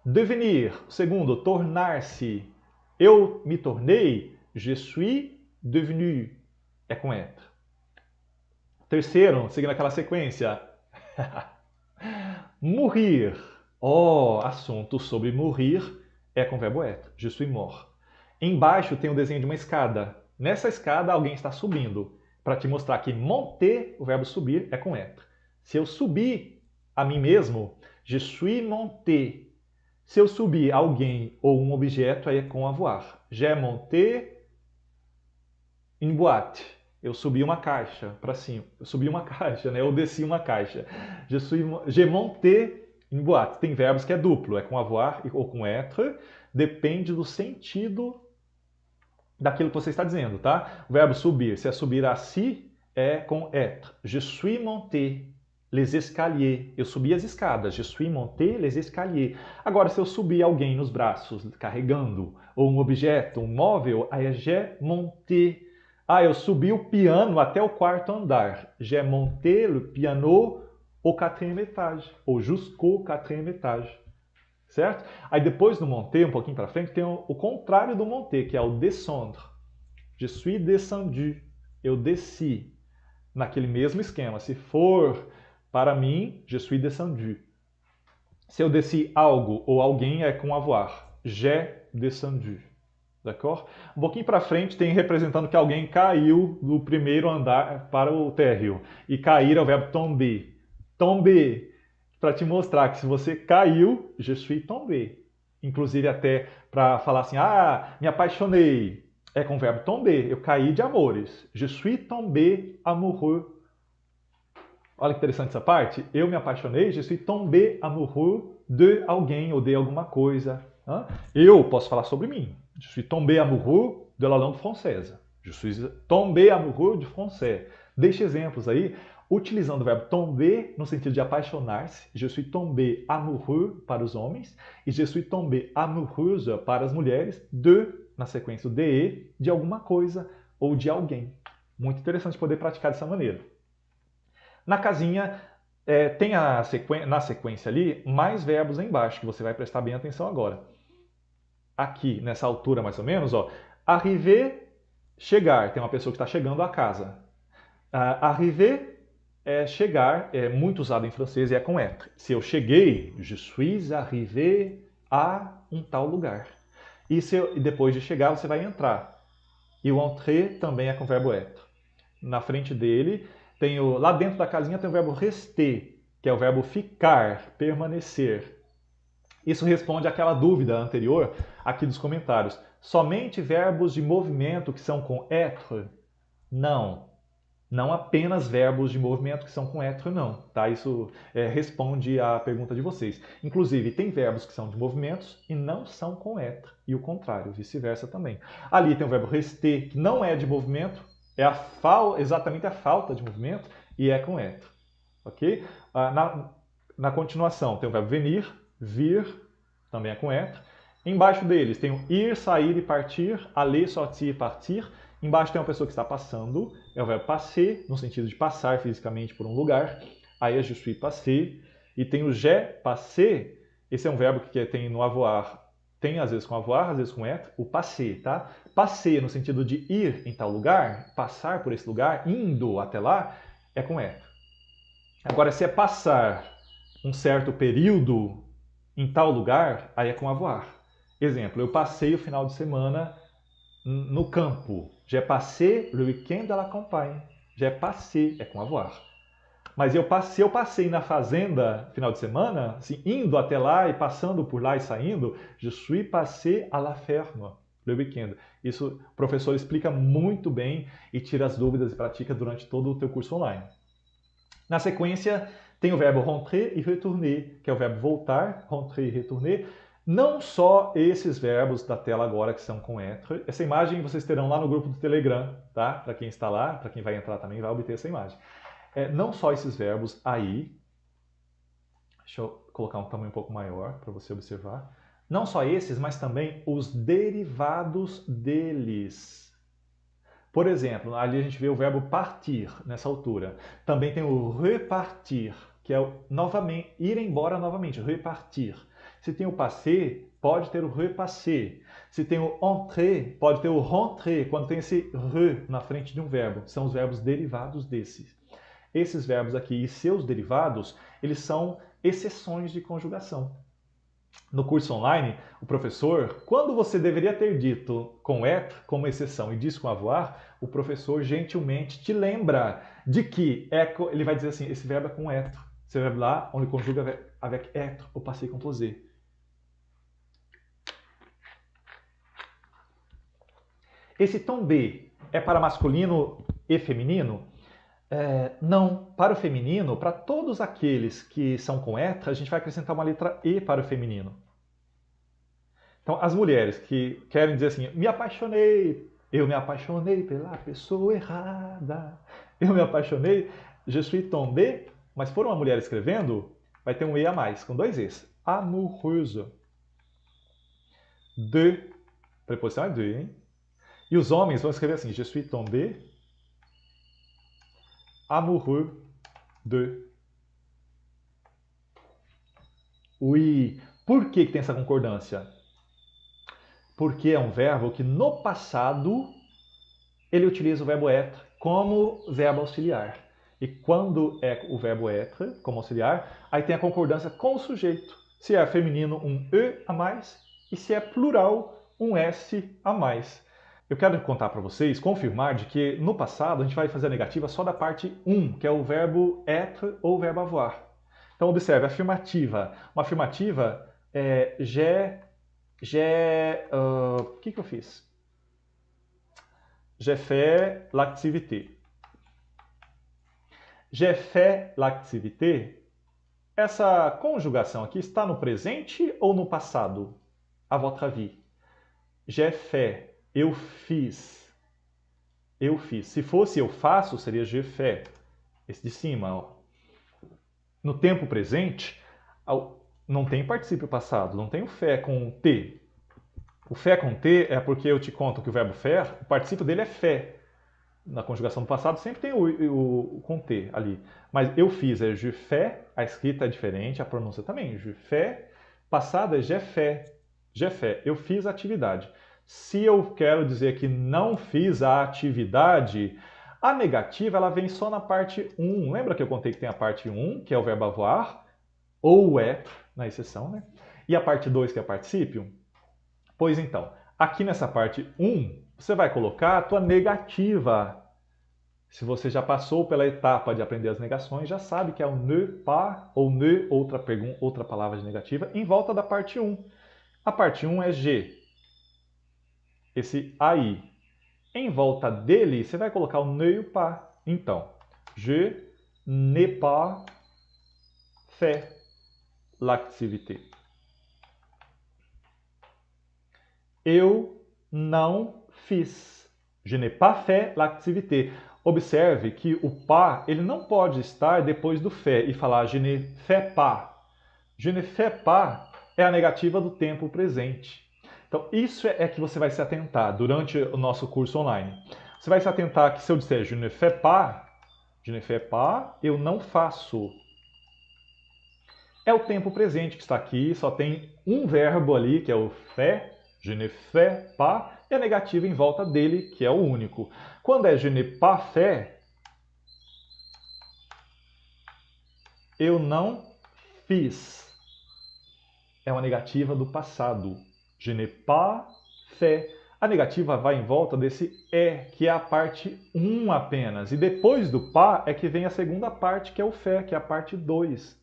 Devenir, segundo, tornar-se. Eu me tornei, je suis devenu, é com être. Terceiro, seguindo aquela sequência, mourir. Oh, assunto sobre mourir é com o verbo être, je suis mort. Embaixo tem o desenho de uma escada. Nessa escada alguém está subindo, para te mostrar que monter, o verbo subir, é com être. Se eu subir a mim mesmo, je suis monté. Se eu subir alguém ou um objeto, aí é com avoir. J'ai monté une boîte. Eu subi uma caixa para cima. Eu subi uma caixa, né? Eu desci uma caixa. J'ai monté une boîte. Tem verbos que é duplo, é com avoir ou com être. Depende do sentido daquilo que você está dizendo, tá? O verbo subir, se é subir a si, é com être. Je suis monté les escaliers. Eu subi as escadas. Je suis monté les escaliers. Agora, se eu subir alguém nos braços, carregando, ou um objeto, um móvel, aí é j'ai monté. Ah, eu subi o piano até o 4º andar. J'ai monté le piano au 4e étage. Ou jusqu'au 4e étage. Certo? Aí depois do monter, um pouquinho para frente, tem o contrário do monter, que é o descendre. Je suis descendu. Eu desci. Naquele mesmo esquema. Se for para mim, je suis descendu. Se eu desci algo ou alguém, é com avoir. J'ai descendu. D'accord? Um pouquinho para frente tem representando que alguém caiu do 1º andar para o térreo. E cair é o verbo tomber. Tomber. Para te mostrar que se você caiu, je suis tombé. Inclusive até para falar assim, me apaixonei. É com o verbo tomber. Eu caí de amores. Je suis tombé amoureux. Olha que interessante essa parte. Eu me apaixonei, je suis tombé amoureux de alguém ou de alguma coisa. Eu posso falar sobre mim. Je suis tombé amoureux de la langue française. Je suis tombé amoureux du français. Deixe exemplos aí, utilizando o verbo tomber no sentido de apaixonar-se. Je suis tombé amoureux para os homens e je suis tombé amoureuse para as mulheres na sequência do de alguma coisa ou de alguém. Muito interessante poder praticar dessa maneira. Na casinha, tem na sequência ali mais verbos aí embaixo, que você vai prestar bem atenção agora. Aqui, nessa altura mais ou menos, ó, arriver, chegar. Tem uma pessoa que está chegando à casa. Arriver é chegar, é muito usado em francês e é com être. Se eu cheguei, je suis arrivé a um tal lugar. E depois de chegar, você vai entrar. E o entrer também é com o verbo être. Na frente dele, lá dentro da casinha tem o verbo rester, que é o verbo ficar, permanecer. Isso responde àquela dúvida anterior aqui dos comentários. Somente verbos de movimento que são com être? Não. Não apenas verbos de movimento que são com être, não. Tá? Isso responde à pergunta de vocês. Inclusive, tem verbos que são de movimentos e não são com être. E o contrário, vice-versa também. Ali tem o verbo rester, que não é de movimento, é exatamente a falta de movimento, e é com être. Ok? Na continuação, tem o verbo venir, vir, também é com être. Embaixo deles tem o ir, sair e partir, aller, sortir, partir. Embaixo tem uma pessoa que está passando, é o verbo passer, no sentido de passar fisicamente por um lugar. Aí é je suis passé. E tem o j'ai passé, esse é um verbo que tem no avoir, tem às vezes com avoir, às vezes com être, o passer, tá? Passer no sentido de ir em tal lugar, passar por esse lugar, indo até lá, é com être. Agora, se é passar um certo período em tal lugar, aí é com avoir. Exemplo, eu passei o final de semana no campo. J'ai passé le week-end à la campagne. J'ai passé é com avoir. Mas se eu passei na fazenda final de semana, assim, indo até lá e passando por lá e saindo, je suis passé à la ferme le week-end. Isso o professor explica muito bem e tira as dúvidas e pratica durante todo o teu curso online. Na sequência, tem o verbo rentrer e retourner, que é o verbo voltar, rentrer e retourner. Não só esses verbos da tela agora que são com être. Essa imagem vocês terão lá no grupo do Telegram, tá? Para quem está lá, para quem vai entrar também vai obter essa imagem. Não só esses verbos aí. Deixa eu colocar um tamanho um pouco maior para você observar. Não só esses, mas também os derivados deles. Por exemplo, ali a gente vê o verbo partir nessa altura. Também tem o repartir, que é novamente, ir embora novamente, repartir. Se tem o passé, pode ter o repassé. Se tem o entrer, pode ter o rentrer, quando tem esse re na frente de um verbo. São os verbos derivados desses. Esses verbos aqui e seus derivados, eles são exceções de conjugação. No curso online, o professor, quando você deveria ter dito com être como exceção e diz com avoir, o professor gentilmente te lembra de que ele vai dizer assim, esse verbo é com être. Esse verbo lá, onde conjuga avec être, ou passé composé. Esse tom B é para masculino e feminino? Não, para o feminino, para todos aqueles que são com être, a gente vai acrescentar uma letra E para o feminino. Então, as mulheres que querem dizer assim, eu me apaixonei pela pessoa errada, eu me apaixonei, je suis tombé, mas for uma mulher escrevendo, vai ter um E a mais, com dois Es. Amoureuse. De, preposição é de, hein? E os homens vão escrever assim, je suis tombé, amoureux de. Oui. Por que tem essa concordância? Porque é um verbo que no passado ele utiliza o verbo être como verbo auxiliar. E quando é o verbo être como auxiliar, aí tem a concordância com o sujeito. Se é feminino, um E a mais, e se é plural, um S a mais. Eu quero contar para vocês, confirmar de que no passado a gente vai fazer a negativa só da parte 1, que é o verbo être ou o verbo avoir. Então observe, afirmativa. Uma afirmativa é o que eu fiz? J'ai fait l'activité. J'ai fait l'activité. Essa conjugação aqui está no presente ou no passado? À votre avis. J'ai fait. Eu fiz. Eu fiz. Se fosse eu faço, seria je fais. Esse de cima. Ó. No tempo presente, não tem particípio passado, não tem o fait com T. O fait com T é porque eu te conto que o verbo faire, o particípio dele é fait. na conjugação do passado sempre tem o com T ali. Mas eu fiz é je fais, a escrita é diferente, a pronúncia também. Je fais, passado é j'ai fait. J'ai fait, eu fiz a atividade. Se eu quero dizer que não fiz a atividade, a negativa ela vem só na parte 1. Lembra que eu contei que tem a parte 1, que é o verbo avoir, ou être, na exceção, né? E a parte 2, que é o particípio? Pois então, aqui nessa parte 1, você vai colocar a tua negativa. Se você já passou pela etapa de aprender as negações, já sabe que é o ne pas ou ne, outra palavra de negativa, em volta da parte 1. A parte 1 é G, esse aí. Em volta dele, você vai colocar o ne pas. Então, je n'ai pas fait l'activité. Eu não fiz. Je n'ai pas fait l'activité. Observe que o pas ele não pode estar depois do fait e falar je ne fais pas. Je ne fais pas é a negativa do tempo presente. Então, isso é que você vai se atentar durante o nosso curso online. Você vai se atentar que se eu disser je ne fais pas, eu não faço. É o tempo presente que está aqui, só tem um verbo ali, que é o fait, je ne fais pas, e a negativa em volta dele, que é o único. Quando é je n'ai pas fait, eu não fiz. É uma negativa do passado. Je n'ai pas fait. A negativa vai em volta desse é, que é a parte 1 apenas. E depois do pas é que vem a segunda parte, que é o fait, que é a parte 2.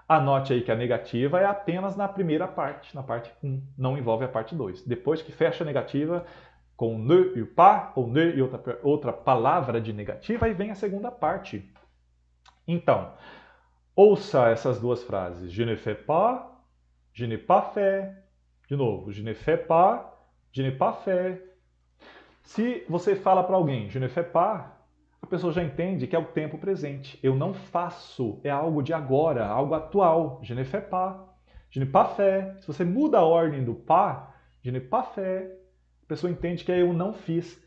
Anote aí que a negativa é apenas na primeira parte, na parte 1. Não envolve a parte 2. Depois que fecha a negativa com ne e o pas, ou ne e outra palavra de negativa, aí vem a segunda parte. Então, ouça essas duas frases. Je ne fais pas, je n'ai pas fait. De novo, je ne fais pas, je n'ai pas fait. Se você fala para alguém, je ne fais pas, a pessoa já entende que é o tempo presente. Eu não faço, é algo de agora, algo atual. Je ne fais pas, je n'ai pas fait. Se você muda a ordem do pas, je n'ai pas fait, a pessoa entende que é eu não fiz.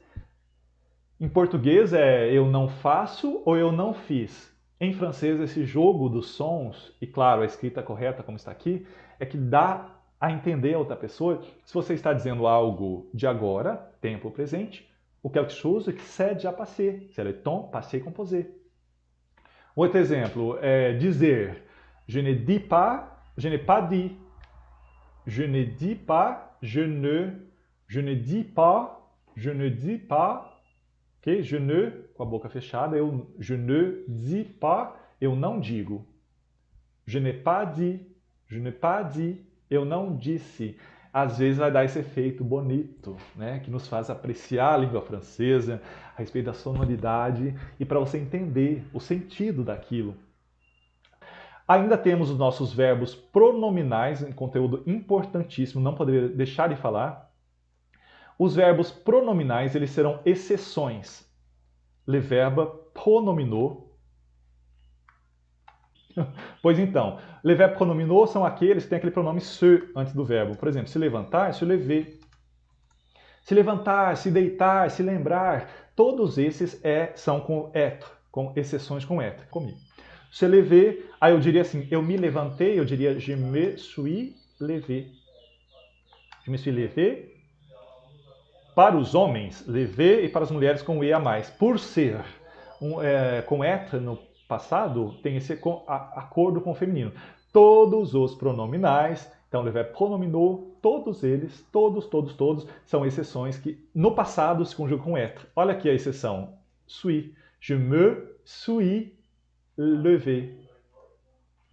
Em português é eu não faço ou eu não fiz. Em francês, esse jogo dos sons, e claro, a escrita correta como está aqui, é que dá a entender a outra pessoa se você está dizendo algo de agora, tempo presente, ou quelque chose que c'est déjà passé. C'est le temps passé composé. Outro exemplo é dizer je ne dis pas, je n'ai pas dit. Je ne dis pas, je ne dis pas, je ne dis pas. Ok? Je ne, com a boca fechada, je ne dis pas, eu não digo. Je n'ai pas dit, je n'ai pas dit, eu não disse. Às vezes vai dar esse efeito bonito, né? Que nos faz apreciar a língua francesa, a respeito da sonoridade e para você entender o sentido daquilo. Ainda temos os nossos verbos pronominais, um conteúdo importantíssimo, não poderia deixar de falar. Os verbos pronominais, eles serão exceções. Le verbe pronominaux. Pois então, le verbe pronominaux são aqueles que têm aquele pronome se antes do verbo. Por exemplo, se levantar, se lever. Se levantar, se deitar, se lembrar, todos esses são com être, com exceções com être. Comigo. Se lever, aí eu diria assim, eu me levantei, eu diria je me suis levé. Je me suis levé. Para os homens, levé, e para as mulheres com e a mais. Por ser com être no passado, tem esse acordo com o feminino. Todos os pronominais, então le verbe pronominaux, todos eles, todos, são exceções que no passado se conjugam com être. Olha aqui a exceção. Suis. Je me suis levé.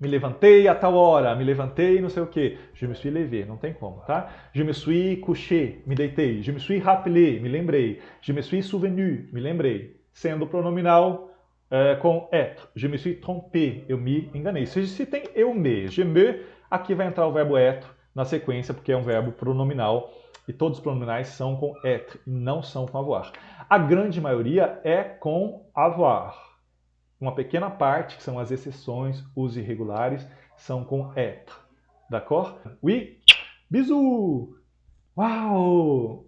Me levantei a tal hora, me levantei não sei o quê. Je me suis levé, não tem como, tá? Je me suis couché, me deitei. Je me suis rappelé, me lembrei. Je me suis souvenu, me lembrei. Sendo pronominal com être. Je me suis trompé, eu me enganei. Se tem eu me, je me, aqui vai entrar o verbo être na sequência, porque é um verbo pronominal e todos os pronominais são com être e não são com avoir. A grande maioria é com avoir. Uma pequena parte, que são as exceções, os irregulares, são com être. D'accord? Oui? Bisous! Uau!